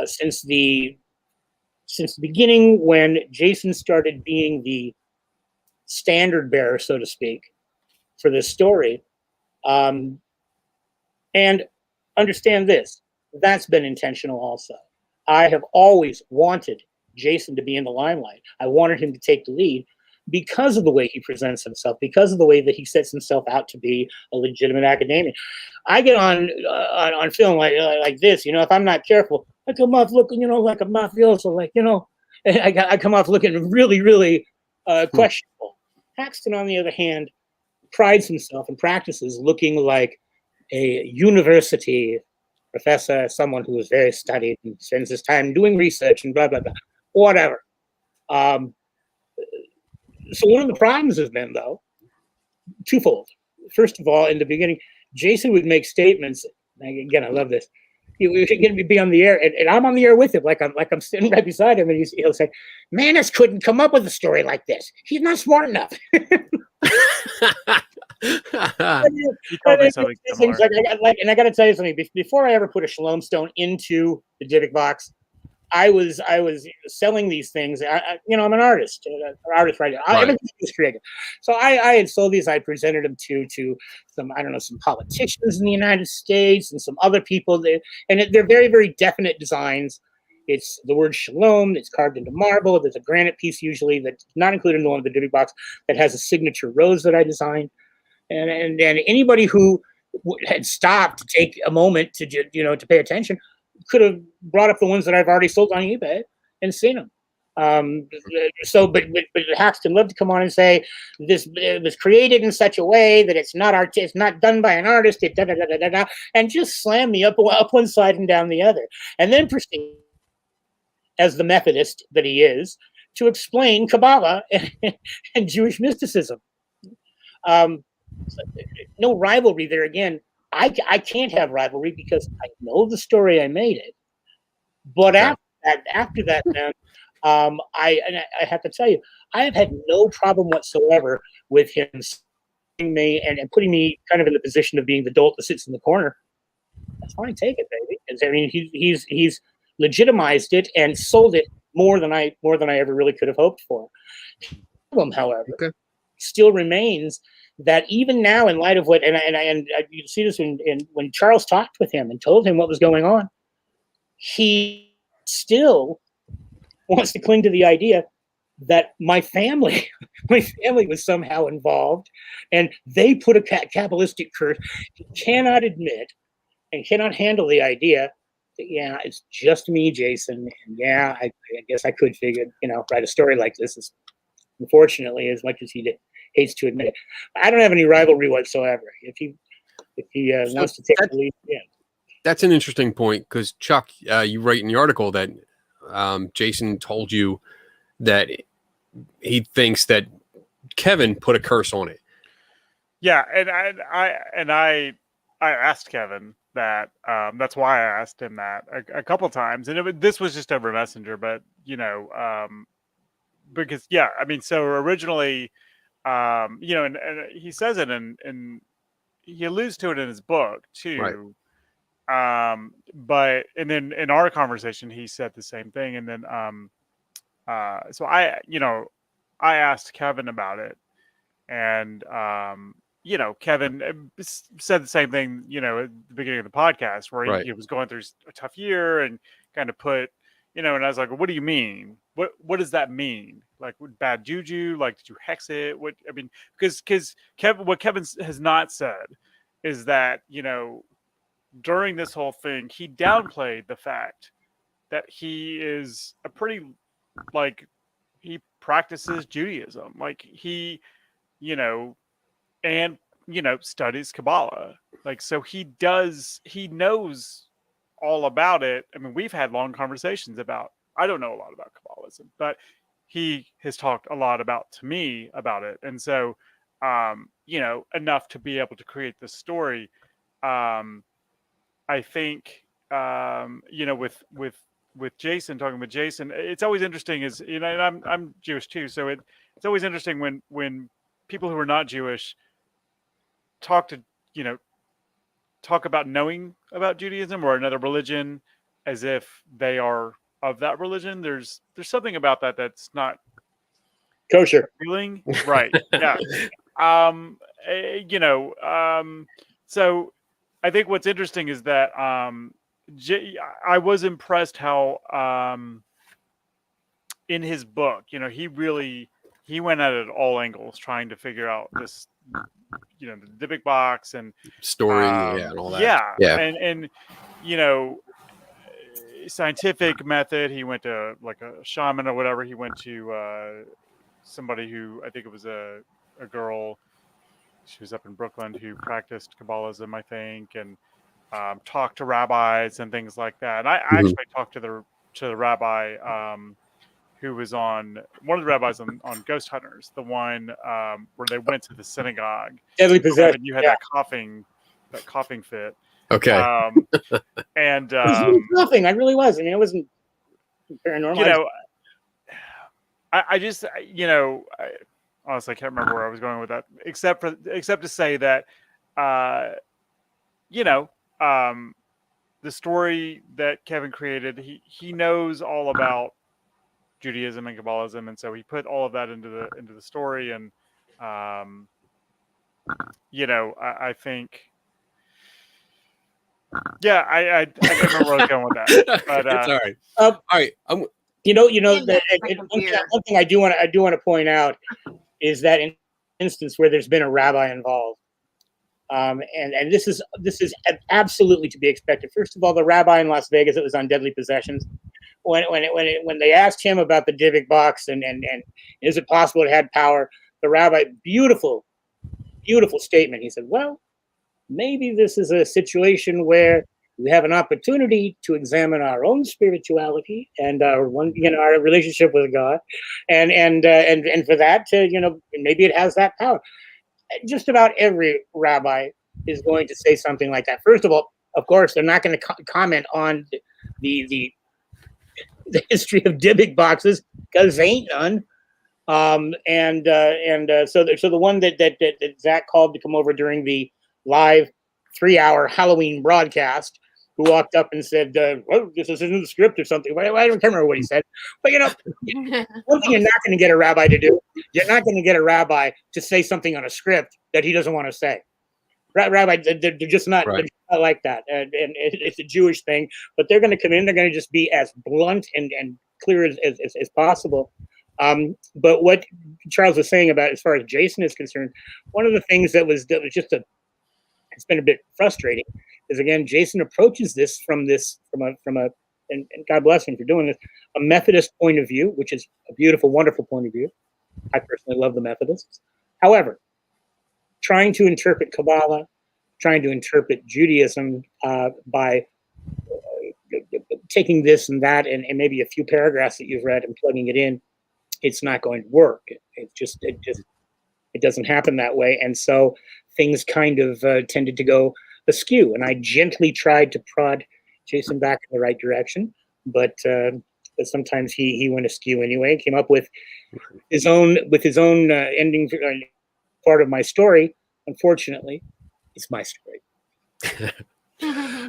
since the beginning, when Jason started being the standard bearer, so to speak, for this story. And understand this, that's been intentional also. I have always wanted Jason to be in the limelight. I wanted him to take the lead because of the way he presents himself, because of the way that he sets himself out to be a legitimate academic. I get on film like this, if I'm not careful, I come off looking, like a mafioso, I come off looking really, really questionable. Paxton, on the other hand, prides himself and practices looking like a university professor, someone who is very studied and spends his time doing research and blah, blah, blah, whatever. So one of the problems has been, though, twofold. First of all, in the beginning, Jason would make statements. Again, I love this. He would be on the air, and I'm on the air with him, like I'm sitting right beside him, and he'll say, "Mannis couldn't come up with a story like this. He's not smart enough." You called me something similar. And I got to tell you something. Before I ever put a Shalom stone into the Dibbuk box, I was selling these things. I'm an artist, right now. Right. Everything is creative. So I had sold these. I presented them to some, some politicians in the United States and some other people. And they're very, very definite designs. It's the word Shalom. It's carved into marble. There's a granite piece usually that's not included in the one of the Dibbuk box that has a signature rose that I designed. And anybody who had stopped to take a moment to to pay attention could have brought up the ones that I've already sold on eBay and seen them. But Haxton loved to come on and say this was created in such a way that it's not done by an artist, and just slam me up one side and down the other, and then proceed, as the Methodist that he is, to explain Kabbalah and Jewish mysticism. No rivalry there again. I can't have rivalry because I know the story, I made it. But after that, man, I have to tell you, I have had no problem whatsoever with him seeing me and putting me kind of in the position of being the dolt that sits in the corner. That's fine, take it, baby. I mean, he's legitimized it and sold it more than I ever really could have hoped for. Problem, however, still remains that even now, in light of what, and you see this when Charles talked with him and told him what was going on, he still wants to cling to the idea that my family was somehow involved, and they put a Kabbalistic curse. He cannot admit and cannot handle the idea that, yeah, it's just me, Jason, and yeah, I guess I could write a story like this. Is unfortunately, as much as he hates to admit it, I don't have any rivalry whatsoever. If he wants to take the lead, yeah. That's an interesting point, because Chuck, you write in the article that Jason told you that he thinks that Kevin put a curse on it. Yeah, and I asked Kevin that. That's why I asked him that a couple times, and this was just over Messenger, but because yeah, I mean, so originally, and he says it and he alludes to it in his book too. Right. But and then in our conversation, he said the same thing, and then so I asked Kevin about it, and Kevin said the same thing, at the beginning of the podcast, where he was going through a tough year and kind of put, and I was like, well, what do you mean? What does that mean? Like, bad juju? Like, did you hex it? Because what Kevin has not said is that, during this whole thing, he downplayed the fact that he is a pretty, he practices Judaism. Like, he, and, studies Kabbalah. Like, so he knows all about it. I mean, we've had long conversations about, I don't know a lot about Kabbalism, but he has talked a lot to me about it. And so, enough to be able to create this story. I think, with Jason, talking with Jason, it's always interesting and I'm Jewish too. So it's always interesting when people who are not Jewish talk about knowing about Judaism or another religion as if they are of that religion. There's something about that that's not kosher. Feeling right. Yeah. So I think what's interesting is that I was impressed how in his book, he went at it all angles trying to figure out this, the Dibbuk Box and story, and all that. Yeah. And scientific method. He went to like a shaman or whatever. He went to somebody who, I think it was a girl. She was up in Brooklyn who practiced Kabbalism, I think, and talked to rabbis and things like that. And I actually talked to the rabbi who was on one of the rabbis on Ghost Hunters, the one where they went to the synagogue. Deadly possession. You had that coughing fit. Okay. And nothing. I really was. I mean, it wasn't paranormal. I just, honestly, I can't remember where I was going with that, except to say that, the story that Kevin created, he knows all about Judaism and Kabbalism, and so he put all of that into the story, and I think, I can't remember where I was going with that, but it's all right. All right. One thing I do want to point out is that in instance where there's been a rabbi involved, and this is absolutely to be expected. First of all, the rabbi in Las Vegas that was on Deadly Possessions, when they asked him about the Dibbuk Box and is it possible it had power, the rabbi, beautiful statement. He said, well, maybe this is a situation where we have an opportunity to examine our own spirituality and our relationship with God, and for that to maybe it has that power. Just about every rabbi is going to say something like that. First of all, of course, they're not going to comment on the history of Dibbuk boxes because they ain't none. So the one that Zach called to come over during the live 3-hour Halloween broadcast who walked up and said, well, this is in the script or something. I don't remember what he said. But, one thing you're not going to get a rabbi to do, you're not going to get a rabbi to say something on a script that he doesn't want to say. Rabbi, they're just not, Right. they're not like that. And it's a Jewish thing, but they're going to come in, they're going to just be as blunt and clear as possible. But what Charles was saying about as far as Jason is concerned, one of the things that was just it's been a bit frustrating is, again, Jason approaches this from a and God bless him for doing this, a Methodist point of view, which is a beautiful, wonderful point of view. I personally love the Methodists. However, trying to interpret Kabbalah, trying to interpret Judaism by taking this and that and maybe a few paragraphs that you've read and plugging it in, it's not going to work. It doesn't happen that way. And so things kind of tended to go askew. And I gently tried to prod Jason back in the right direction, but sometimes he went askew anyway. Came up with his own ending part of my story. Unfortunately, it's my story.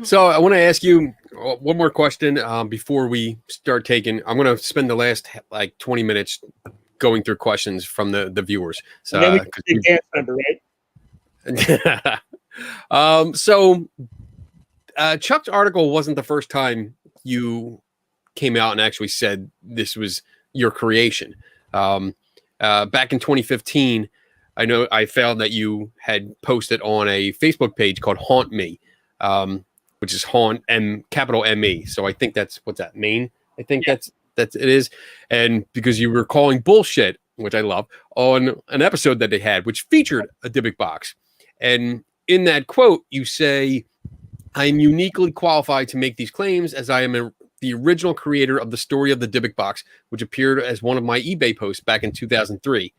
So I want to ask you one more question before we start taking. I'm going to spend the last 20 minutes going through questions from the viewers. So, And then we can do dance number, right? So Chuck's article wasn't the first time you came out and actually said this was your creation. Back in 2015, I know I found that you had posted on a Facebook page called Haunt Me, which is Haunt capital M-E. So I think that's what's that Maine. I think that's it is. And because you were calling bullshit, which I love, on an episode that they had, which featured a Dibbuk Box. And in that quote, you say, I am uniquely qualified to make these claims as I am the original creator of the story of the Dibbuk Box, which appeared as one of my eBay posts back in 2003.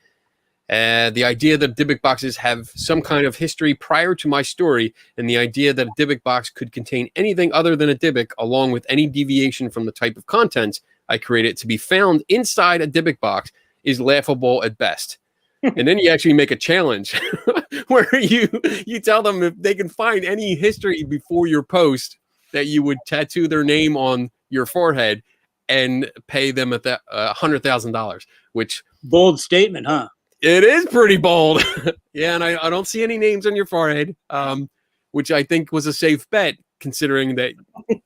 The idea that Dibbuk boxes have some kind of history prior to my story, and the idea that a Dibbuk box could contain anything other than a Dibbuk, along with any deviation from the type of content I created to be found inside a Dibbuk box, is laughable at best. And then you actually make a challenge where you tell them if they can find any history before your post, that you would tattoo their name on your forehead and pay them at that $100,000, which Bold statement, huh? it is pretty bold. Yeah, and I don't see any names on your forehead, which I think was a safe bet, considering that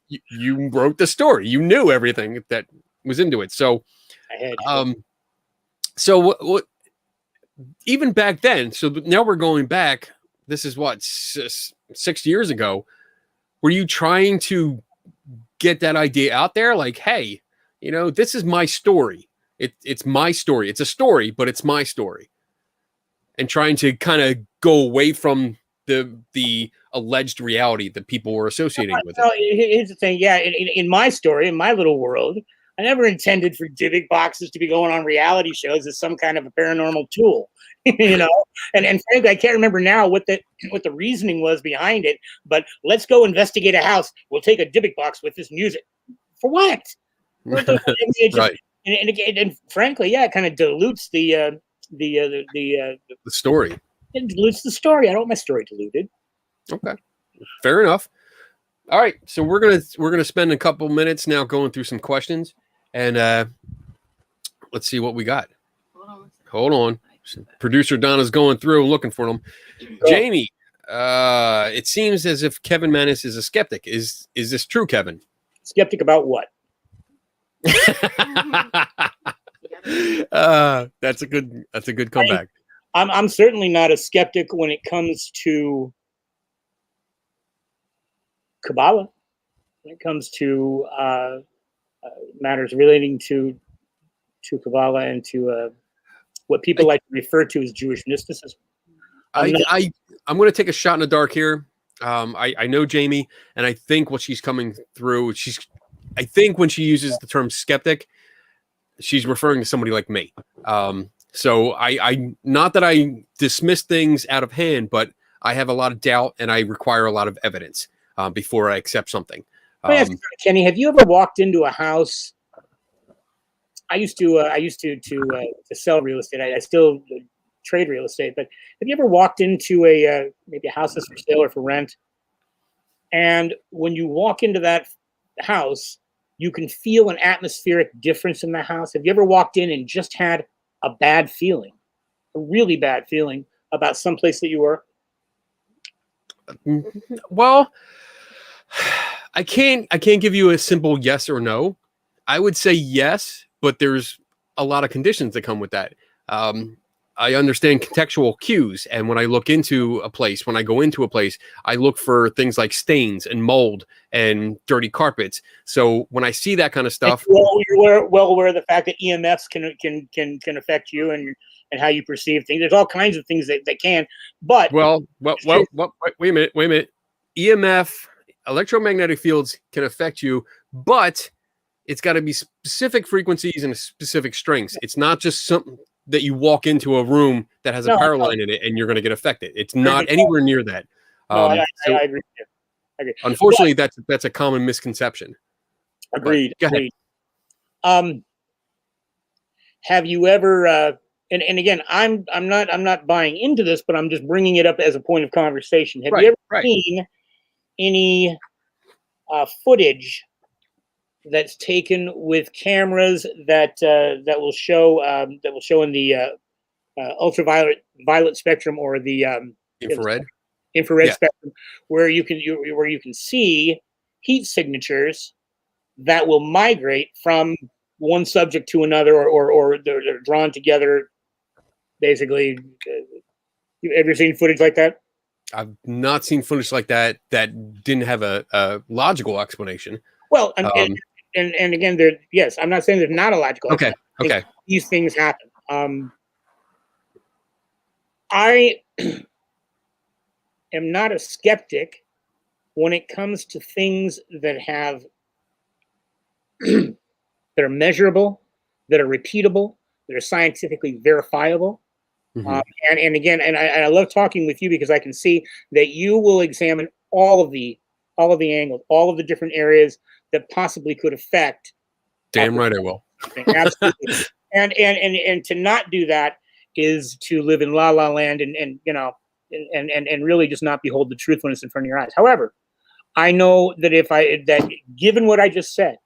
you wrote the story. You knew everything that was into it. So, I had so what? Even back then, so now we're going back. This is what 6 years ago. Were you trying to get that idea out there? Like, hey, this is my story. It's my story. It's a story, but it's my story. And trying to kind of go away from the alleged reality that people were associating with it. Here's the thing. Yeah, in my story, in my little world, I never intended for Dibbuk boxes to be going on reality shows as some kind of a paranormal tool, And frankly, I can't remember now what the reasoning was behind it. But let's go investigate a house. We'll take a Dibbuk box with this music. For what? Right. And frankly, yeah, it kind of dilutes the story. It dilutes the story. I don't want my story diluted. Okay, fair enough. All right, so we're gonna spend a couple minutes now going through some questions, and let's see what we got. Hold on. Producer Donna's going through and looking for them. Go. Jamie, it seems as if Kevin Mannis is a skeptic. Is this true, Kevin? Skeptic about what? That's a good comeback. I'm certainly not a skeptic when it comes to Kabbalah, when it comes to matters relating to Kabbalah and to what people like to refer to as Jewish mysticism. I'm going to take a shot in the dark here. I know Jamie, and I think what she's coming through, I think when she uses the term skeptic, she's referring to somebody like me. So I not that I dismiss things out of hand, but I have a lot of doubt and I require a lot of evidence before I accept something. Kenny, have you ever walked into a house? I used to sell real estate. I still trade real estate, but have you ever walked into maybe a house that's for sale or for rent, And when you walk into that house, you can feel an atmospheric difference in the house. Have you ever walked in and just had a bad feeling, a really bad feeling about someplace that you were? Well, I can't give you a simple yes or no. I would say yes, but there's a lot of conditions that come with that. I understand contextual cues, and when I look into a place, when I go into a place, I look for things like stains and mold and dirty carpets. So when I see that kind of stuff, you're well aware of the fact that EMFs can affect you and how you perceive things. There's all kinds of things that can, but well, wait a minute. EMF, electromagnetic fields can affect you, but it's got to be specific frequencies and specific strengths. It's not just something that you walk into a room that has a power line in it and you're going to get affected. It's not anywhere near that. I agree with you. I agree. Unfortunately, that's a common misconception. Agreed. Agreed. Have you ever? And again, I'm not buying into this, but I'm just bringing it up as a point of conversation. Have you ever seen any footage that's taken with cameras that will show in the ultraviolet spectrum or the infrared spectrum, where you can see heat signatures that will migrate from one subject to another, or they're drawn together. Basically, have you seen footage like that? I've not seen footage like that didn't have a logical explanation. Well, and again, yes, I'm not saying there's not a logical explanation. Okay. These things happen. I am not a skeptic when it comes to things that have that are measurable, that are repeatable, that are scientifically verifiable. Mm-hmm. And again, I love talking with you because I can see that you will examine all of the angles, all of the different areas that possibly could affect. Damn right I will. Absolutely. and to not do that is to live in la la land and really just not behold the truth when it's in front of your eyes. However, I know that given what I just said,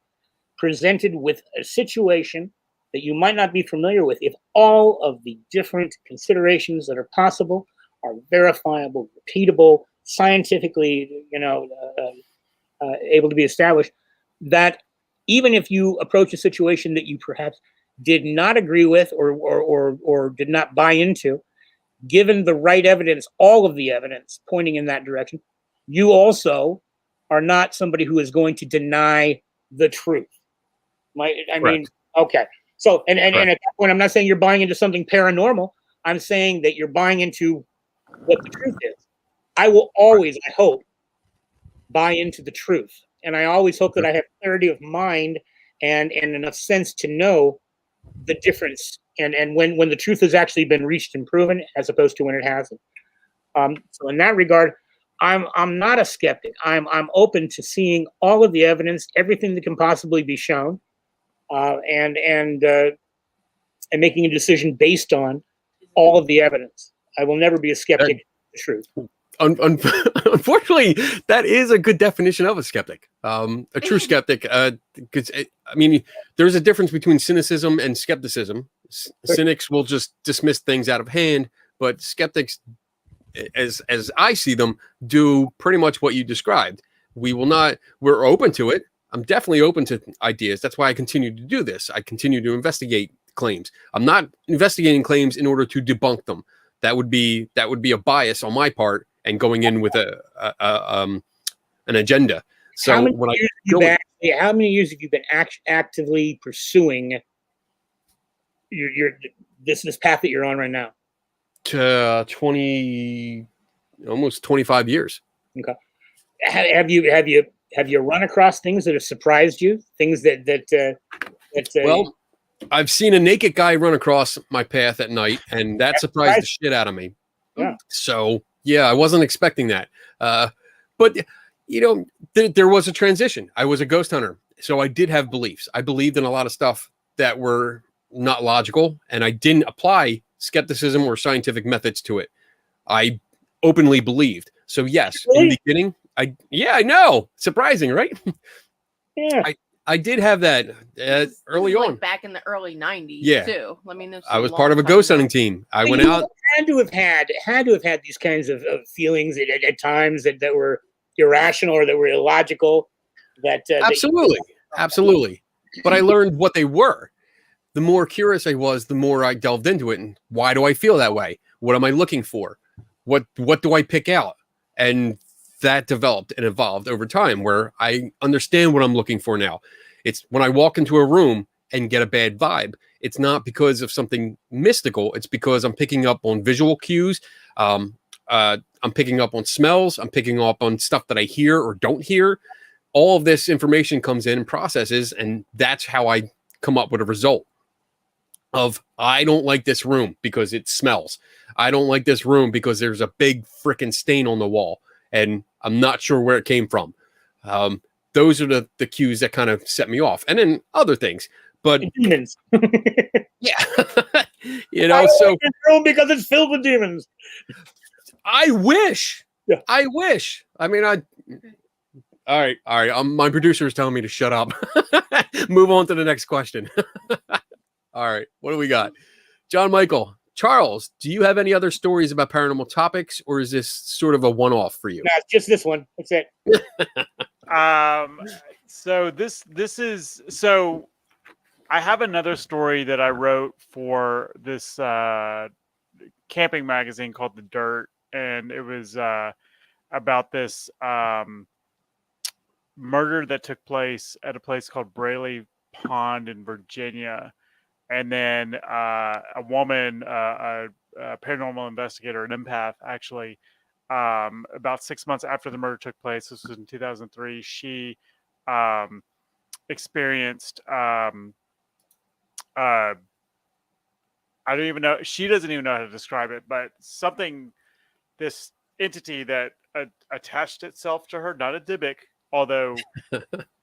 presented with a situation that you might not be familiar with, if all of the different considerations that are possible are verifiable, repeatable, scientifically, able to be established, that even if you approach a situation that you perhaps did not agree with or did not buy into, given the right evidence, all of the evidence pointing in that direction, you also are not somebody who is going to deny the truth. Okay. So, and at that point, I'm not saying you're buying into something paranormal. I'm saying that you're buying into what the truth is. I will always, I hope, buy into the truth. And I always hope that I have clarity of mind and enough sense to know the difference. And when the truth has actually been reached and proven, as opposed to when it hasn't. So in that regard, I'm not a skeptic. I'm open to seeing all of the evidence, everything that can possibly be shown, and making a decision based on all of the evidence. I will never be a skeptic of the truth. Unfortunately, that is a good definition of a skeptic. A true skeptic, because there's a difference between cynicism and skepticism. Cynics will just dismiss things out of hand, but skeptics, as I see them, do pretty much what you described. We're open to it. I'm definitely open to ideas. That's why I continue to do this. I continue to investigate claims. I'm not investigating claims in order to debunk them. That would be a bias on my part and going in with an agenda. So how many years have you been actively pursuing this path that you're on right now? almost 25 years. Okay. Have you run across things that have surprised you? Things that well, I've seen a naked guy run across my path at night, and that surprised the shit out of me. Yeah. So yeah, I wasn't expecting that. But there was a transition. I was a ghost hunter, so I did have beliefs. I believed in a lot of stuff that were not logical, and I didn't apply skepticism or scientific methods to it. I openly believed. So yes, in the beginning, I know. Surprising, right? Yeah. I did have that This is early like on. back in the early 90s, Yeah. too. I mean, I was part of a ghost hunting team. I went You out. had to have had these kinds of feelings at times that were irrational or that were illogical. Absolutely. But I learned what they were. The more curious I was, the more I delved into it. And why do I feel that way? What am I looking for? What do I pick out? And that developed and evolved over time, where I understand what I'm looking for now. It's when I walk into a room and get a bad vibe, it's not because of something mystical. It's because I'm picking up on visual cues. I'm picking up on smells. I'm picking up on stuff that I hear or don't hear. All of this information comes in and processes, and that's how I come up with a result of, I don't like this room because it smells. I don't like this room because there's a big freaking stain on the wall, and I'm not sure where it came from. Those are the cues that kind of set me off, and then other things. But demons. yeah, so like this room because it's filled with demons. I wish. Yeah. I wish. I mean, all right. My producer is telling me to shut up. Move on to the next question. All right. What do we got? John Michael. Charles, do you have any other stories about paranormal topics, or is this sort of a one-off for you? No, it's just this one. That's it. So this is I have another story that I wrote for this camping magazine called The Dirt, and it was about this murder that took place at a place called Braley Pond in Virginia. And then a woman, a paranormal investigator, an empath, actually, about 6 months after the murder took place, this was in 2003, she experienced, I don't even know, she doesn't even know how to describe it, but this entity that attached itself to her, not a Dibbuk, although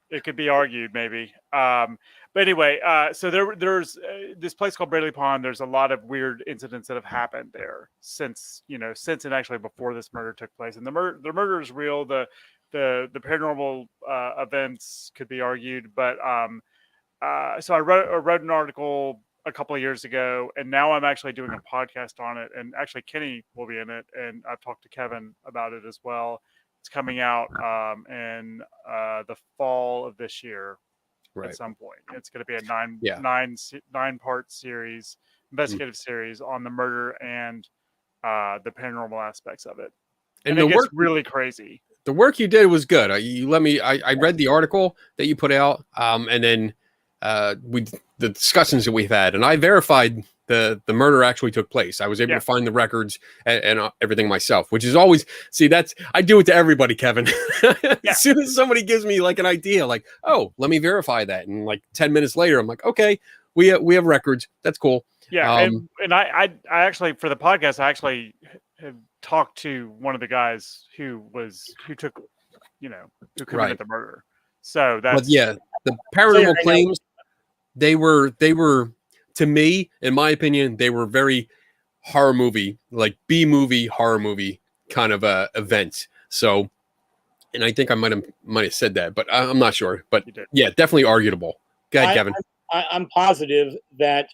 it could be argued maybe. But anyway, so there's this place called Braley Pond. There's a lot of weird incidents that have happened there since and actually before this murder took place. And the murder is real. The paranormal events could be argued, but so I wrote an article a couple of years ago, and now I'm actually doing a podcast on it. And actually, Kenny will be in it, and I've talked to Kevin about it as well. It's coming out in the fall of this year. Right. At some point, it's going to be a nine-part series, investigative series on the murder and the paranormal aspects of it. And it gets really crazy. The work you did was good. I read the article that you put out, and then the discussions that we've had, and I verified the murder actually took place. I was able to find the records and everything myself, which is always, I do it to everybody, Kevin. As soon as somebody gives me like an idea, like, oh, let me verify that. And like 10 minutes later, I'm like, okay, we have records. That's cool. Yeah. And I actually, for the podcast, I actually have talked to one of the guys who committed the murder. So that's, the paranormal claims, they were, to me, in my opinion, they were very horror movie, like B-movie, horror movie kind of events. So, and I think I might have said that, but I'm not sure. But yeah, definitely arguable. Go ahead, Kevin. I'm positive that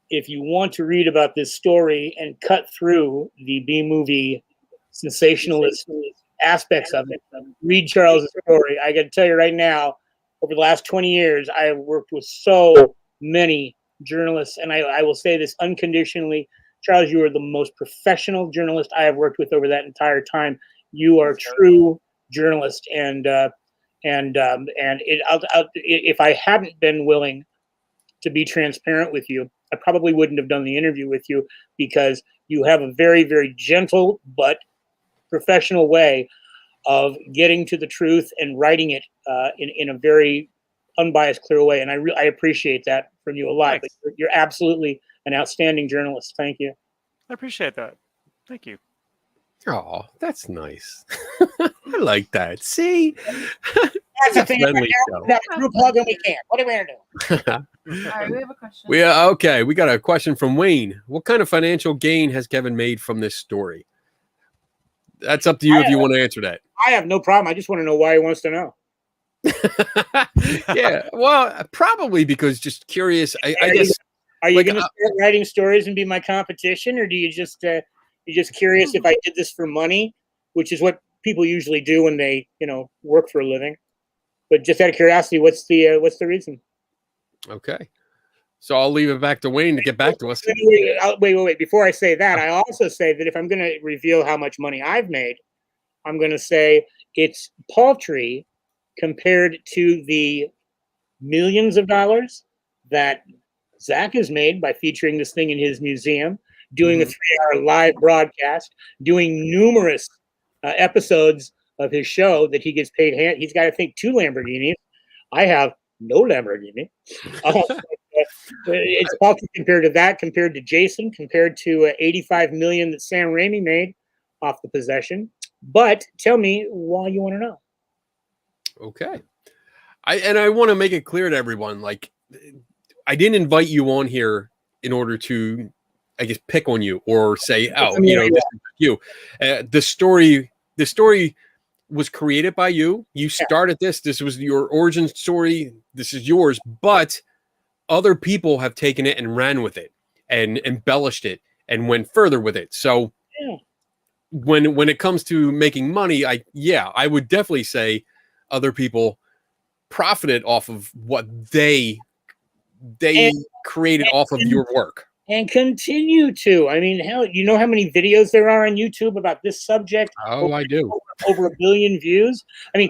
if you want to read about this story and cut through the B-movie sensationalist aspects of it, read Charles' story. I got to tell you right now, over the last 20 years, I have worked with so many journalists, and I will say this unconditionally, Charles, you are the most professional journalist I have worked with over that entire time. You are a true journalist, and if I hadn't been willing to be transparent with you, I probably wouldn't have done the interview with you, because you have a very, very gentle but professional way of getting to the truth and writing it in a very unbiased, clear way, and I appreciate that from you a lot. But you're absolutely an outstanding journalist. Thank you. I appreciate that. Thank you. Oh, that's nice. I like that. See, that's a thing. That group hug and we can't. What are we gonna do? All right, we have a question. Okay. We got a question from Wayne. What kind of financial gain has Kevin made from this story? That's up to you if you want to answer that. I have no problem. I just want to know why he wants to know. Yeah, well, probably because just curious. I guess. Are you Like, going to start writing stories and be my competition, or do you just you just curious if I did this for money, which is what people usually do when they work for a living? But just out of curiosity, what's the reason? Okay, so I'll leave it back to Wayne to get back to us. Wait. Before I say that, I also say that if I'm going to reveal how much money I've made, I'm going to say it's paltry compared to the millions of dollars that Zak has made by featuring this thing in his museum, doing a 3-hour live broadcast, doing numerous episodes of his show that he gets paid. He's got, I think, 2 Lamborghinis. I have no Lamborghini. It's paltry compared to that, compared to Jason, compared to $85 million that Sam Raimi made off the possession. But tell me why you want to know. Okay, I want to make it clear to everyone, like, I didn't invite you on here in order to, I guess, pick on you or say, oh, this is you. The story was created by you. You started this. This was your origin story. This is yours. But other people have taken it and ran with it and embellished it and went further with it. So when it comes to making money, I would definitely say other people profited off of what they created off of your work. And continue to. I mean, hell, you know how many videos there are on YouTube about this subject? Oh, I do. Over 1 billion views. I mean,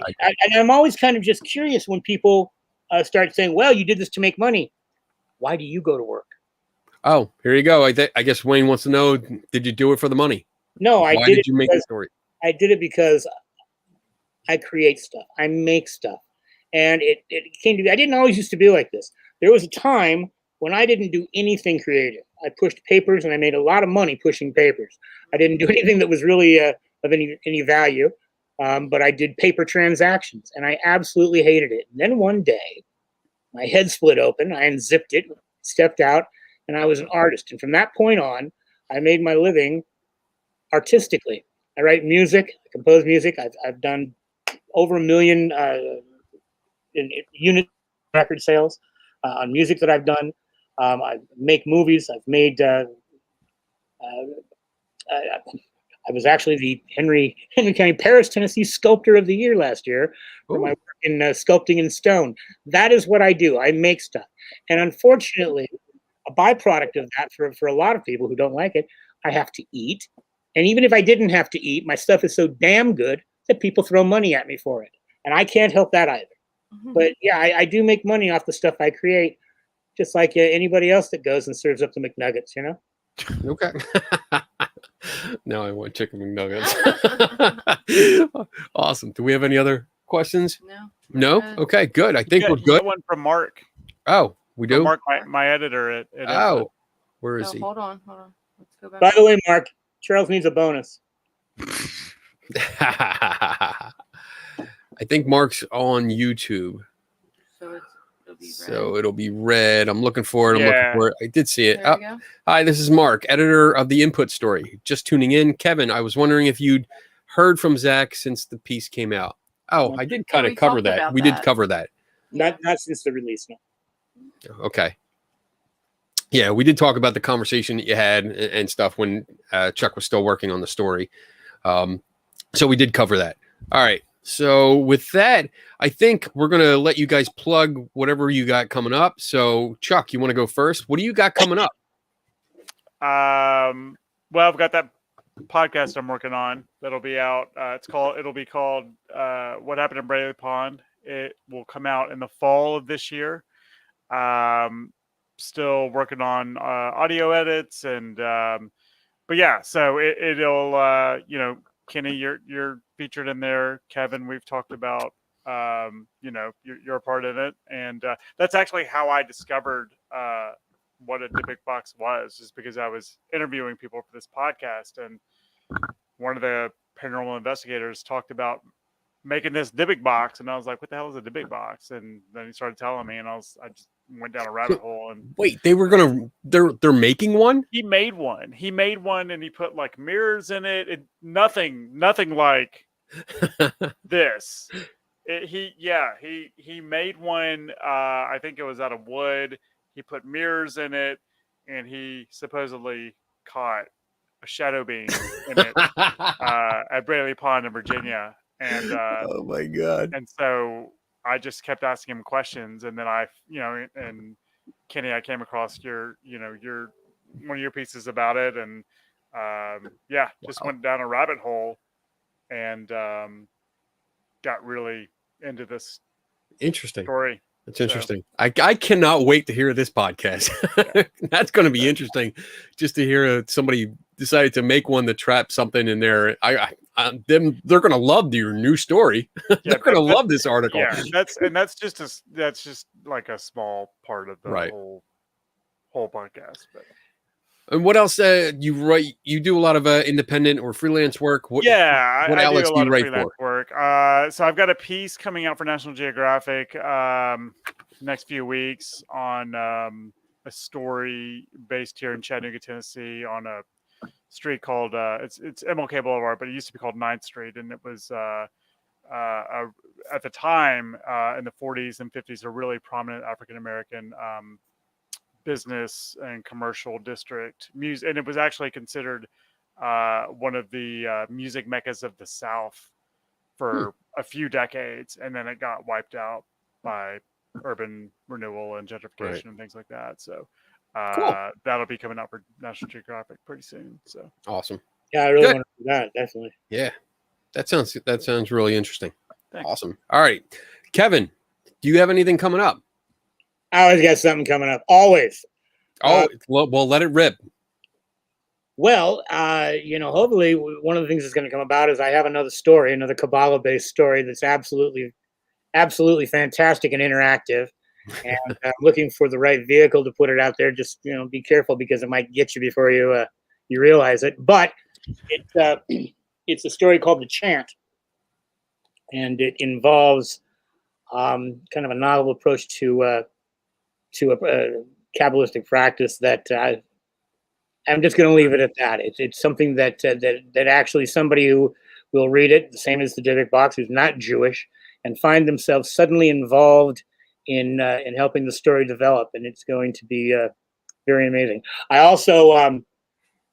I'm always kind of just curious when people start saying, well, you did this to make money. Why do you go to work? Oh, here you go. I guess Wayne wants to know, did you do it for the money? No, Why did you make the story? I did it because I create stuff. I make stuff. And it came to be, I didn't always used to be like this. There was a time when I didn't do anything creative. I pushed papers and I made a lot of money pushing papers. I didn't do anything that was really of any value, but I did paper transactions and I absolutely hated it. And then one day, my head split open, I unzipped it, stepped out, and I was an artist. And from that point on, I made my living artistically. I write music, I compose music. I've done over 1 million unit record sales on music that I've done. I make movies. I've made. I was actually the Henry County, Paris, Tennessee Sculptor of the Year last year for my work in sculpting in stone. That is what I do. I make stuff, and unfortunately, a byproduct of that for a lot of people who don't like it, I have to eat. And even if I didn't have to eat, my stuff is so damn good that people throw money at me for it, and I can't help that either. But yeah, I do make money off the stuff I create, just like anybody else that goes and serves up the McNuggets, Okay. Now I want chicken McNuggets. Awesome. Do we have any other questions? No? Okay, good. I think we're good. One from Mark. Oh, we do? From Mark, my editor at Oh, where is he? Hold on. Let's go back. By the way, Mark, Charles needs a bonus. I think Mark's on YouTube. So it'll be red. I'm looking for it. I did see it. Hi, this is Mark, editor of the Input Story. Just tuning in. Kevin, I was wondering if you'd heard from Zak since the piece came out. Oh, I did kind of cover that. We did cover that. Not since the release, no. Okay. Yeah, we did talk about the conversation that you had and stuff when Chuck was still working on the story. So we did cover that. All right. So with that, I think we're going to let you guys plug whatever you got coming up. So Chuck, you want to go first? What do you got coming up? Well, I've got that podcast I'm working on that'll be out. It'll be called What Happened in Braley Pond. It will come out in the fall of this year. Still working on audio edits but yeah, so it'll Kenny, you're featured in there. Kevin, we've talked about, you're a part in it. And that's actually how I discovered what a Dibbuk Box was, just because I was interviewing people for this podcast. And one of the paranormal investigators talked about making this Dibbuk Box. And I was like, what the hell is a Dibbuk Box? And then he started telling me, and I just went down a rabbit hole. And wait, they're making one? he made one. He made one, and he put like mirrors in it. Nothing like this. He made one. I think it was out of wood. He put mirrors in it, and he supposedly caught a shadow being in it at Braley Pond in Virginia. And oh my God! And so I just kept asking him questions, and then and Kenny, I came across your one of your pieces about it, and just went down a rabbit hole, and got really into this interesting story. That's interesting. So, I cannot wait to hear this podcast. Yeah. That's going to be interesting, just to hear somebody decided to make one that trapped something in there. They're going to love your new story. They're going to love this article. Yeah, that's just like a small part of the whole podcast. But. And what else? You write? You do a lot of independent or freelance work. What outlets do you write for? Work. So I've got a piece coming out for National Geographic next few weeks on a story based here in Chattanooga, Tennessee, on a street called it's MLK Boulevard, but it used to be called 9th Street, and it was at the time in the 40s and 50s a really prominent African American business and commercial district, and it was actually considered one of the music meccas of the South for a few decades, and then it got wiped out by urban renewal and gentrification and things like that. So cool. That'll be coming out for National Geographic pretty soon. So awesome. Yeah, I really want to do that, definitely. Yeah, that sounds really interesting. Thanks. Awesome. All right, Kevin, do you have anything coming up? I always got something coming up. Always. Well, let it rip. Well, hopefully one of the things that's going to come about is I have another Kabbalah-based story that's absolutely fantastic and interactive. And I'm looking for the right vehicle to put it out there. Just, be careful because it might get you before you realize it. But it's a story called The Chant. And it involves kind of a novel approach to a Kabbalistic practice that I'm just going to leave it at that. It's something that actually somebody who will read it, the same as the Dibbuk Box, who's not Jewish, and find themselves suddenly involved in helping the story develop, and it's going to be very amazing. I also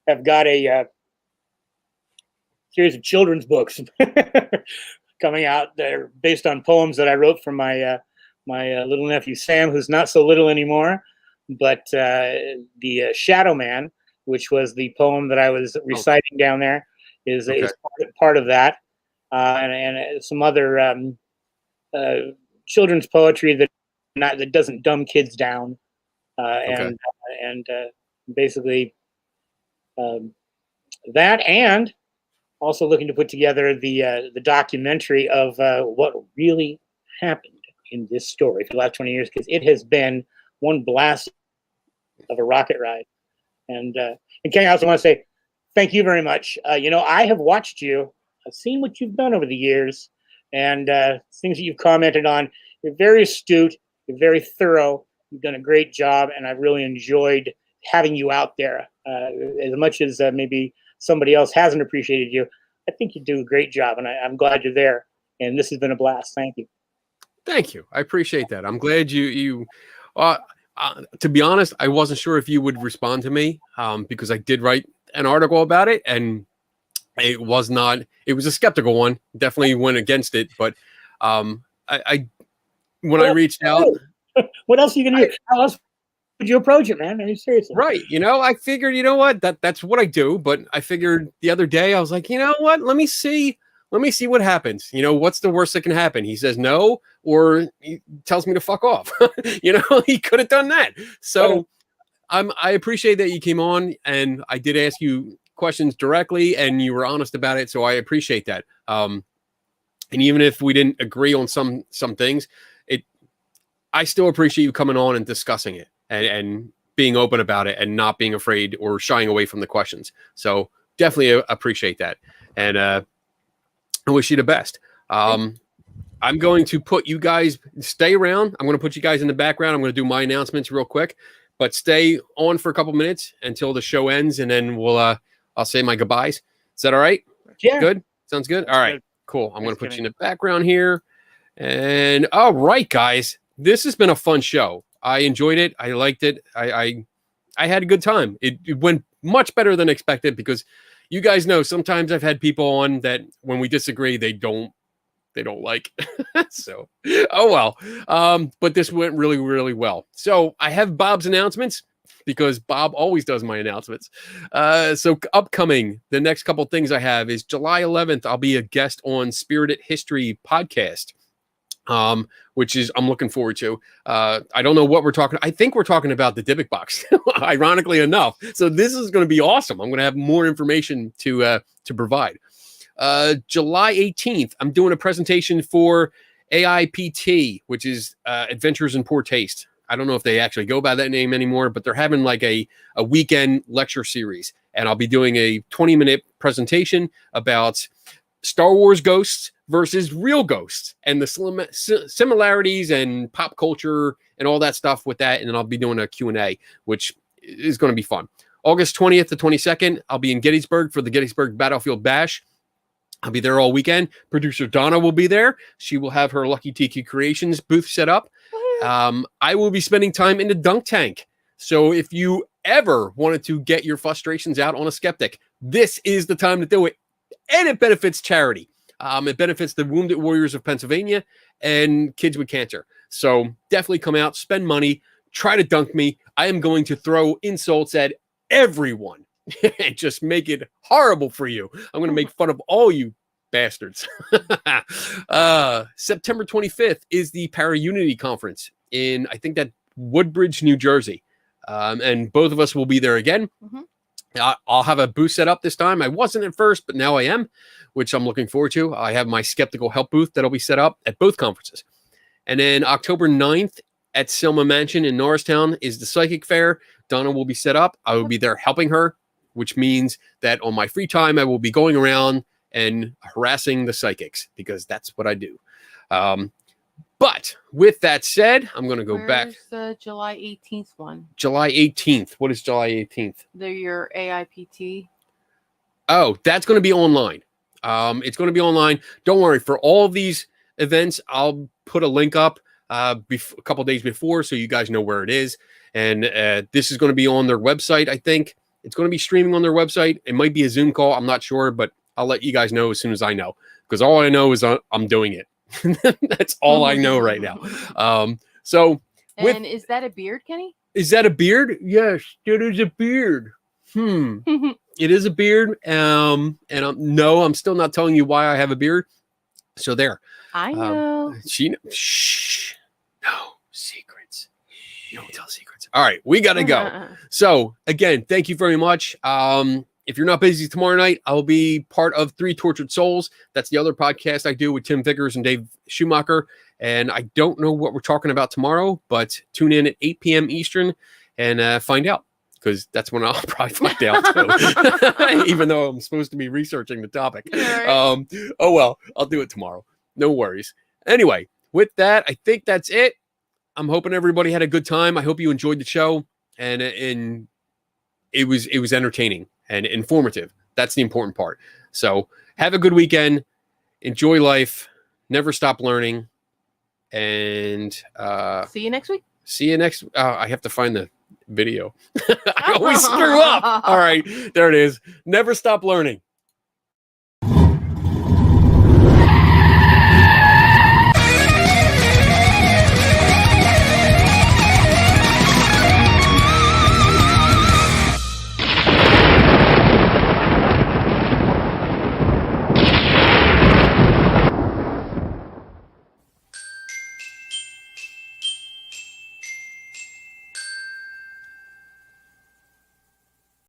have got a series of children's books coming out. They're based on poems that I wrote for my little nephew Sam, who's not so little anymore. But the Shadow Man, which was the poem that I was reciting down there, is part of that, and some other children's poetry that doesn't dumb kids down, and basically that, and also looking to put together the documentary of what really happened in this story for the last 20 years, because it has been one blast of a rocket ride. And Kenny, I also want to say thank you very much. I have watched you. I've seen what you've done over the years, and things that you've commented on. You're very astute. You're very thorough. You've done a great job, and I've really enjoyed having you out there. As much as maybe somebody else hasn't appreciated you, I think you do a great job, and I'm glad you're there. And this has been a blast. Thank you. Thank you. I appreciate that. I'm glad you to be honest, I wasn't sure if you would respond to me because I did write an article about it, and it was a skeptical one. Definitely went against it, but when I reached out, what else are you gonna do? How else would you approach it, man? Are you serious? Right. I figured, that's what I do, but I figured the other day I was like, you know what? Let me see what happens. What's the worst that can happen? He says no, or he tells me to fuck off. He could have done that. So I appreciate that you came on, and I did ask you questions directly, and you were honest about it. So I appreciate that. And even if we didn't agree on some things, I still appreciate you coming on and discussing it and being open about it and not being afraid or shying away from the questions. So definitely appreciate that. And I wish you the best. I'm going to put you guys, stay around. I'm going to put you guys in the background. I'm going to do my announcements real quick, but stay on for a couple minutes until the show ends, and then I'll say my goodbyes. Is that all right? Yeah. Good? Sounds good? All right, Good. cool. I'm going to Thanks, put you in the background here. And all right, guys, this has been a fun show. I enjoyed it. I liked it. I had a good time. It went much better than expected because you guys know sometimes I've had people on that when we disagree, they don't like. So, oh well. But this went really, really well. So I have Bob's announcements because Bob always does my announcements. So upcoming, the next couple things I have is July 11th, I'll be a guest on Spirited History podcast. Which is I'm looking forward to. I don't know what we're talking. I think we're talking about the Dibbuk Box, ironically enough. So this is going to be awesome. I'm going to have more information to provide. July 18th, I'm doing a presentation for AIPT, which is Adventures in Poor Taste. I don't know if they actually go by that name anymore, but they're having like a weekend lecture series, and I'll be doing a 20-minute presentation about Star Wars ghosts versus real ghosts and the similarities and pop culture and all that stuff with that. And then I'll be doing a Q&A, which is going to be fun. August 20th to 22nd, I'll be in Gettysburg for the Gettysburg Battlefield Bash. I'll be there all weekend. Producer Donna will be there. She will have her Lucky Tiki Creations booth set up. I will be spending time in the dunk tank. So if you ever wanted to get your frustrations out on a skeptic, this is the time to do it. And it benefits charity. It benefits the Wounded Warriors of Pennsylvania and kids with cancer. So definitely come out, spend money, try to dunk me. I am going to throw insults at everyone and just make it horrible for you. I'm going to make fun of all you bastards. September 25th is the Para-Unity Conference in, I think that Woodbridge, New Jersey. And both of us will be there again. Mm-hmm. I'll have a booth set up this time. I wasn't at first, but now I am, which I'm looking forward to. I have my Skeptical Help booth that'll be set up at both conferences. And then October 9th at Selma Mansion in Norristown is the Psychic Fair. Donna will be set up. I will be there helping her, which means that on my free time, I will be going around and harassing the psychics because that's what I do. But with that said, I'm going to go back. Where's the July 18th one? July 18th. What is July 18th? They're your AIPT. Oh, that's going to be online. It's going to be online. Don't worry. For all of these events, I'll put a link up a couple days before so you guys know where it is. And this is going to be on their website, I think. It's going to be streaming on their website. It might be a Zoom call. I'm not sure, but I'll let you guys know as soon as I know. Because all I know is I'm doing it. That's all I know right now. So, and is that a beard, Kenny? Is that a beard? Yes, it is a beard. It is a beard. And I'm still not telling you why I have a beard. So there. I know. Shh. No secrets. You don't tell secrets. All right, we gotta go. So again, thank you very much. If you're not busy tomorrow night, I'll be part of 3 Tortured Souls. That's the other podcast I do with Tim Vickers and Dave Schumacher. And I don't know what we're talking about tomorrow, but tune in at 8 p.m. Eastern and find out, because that's when I'll probably find out too, even though I'm supposed to be researching the topic. Right. Oh, well, I'll do it tomorrow. No worries. Anyway, with that, I think that's it. I'm hoping everybody had a good time. I hope you enjoyed the show, and it was entertaining and informative. That's the important part. So have a good weekend. Enjoy life. Never stop learning. And see you next week. See you next. I have to find the video. I always screw up. All right. There it is. Never stop learning.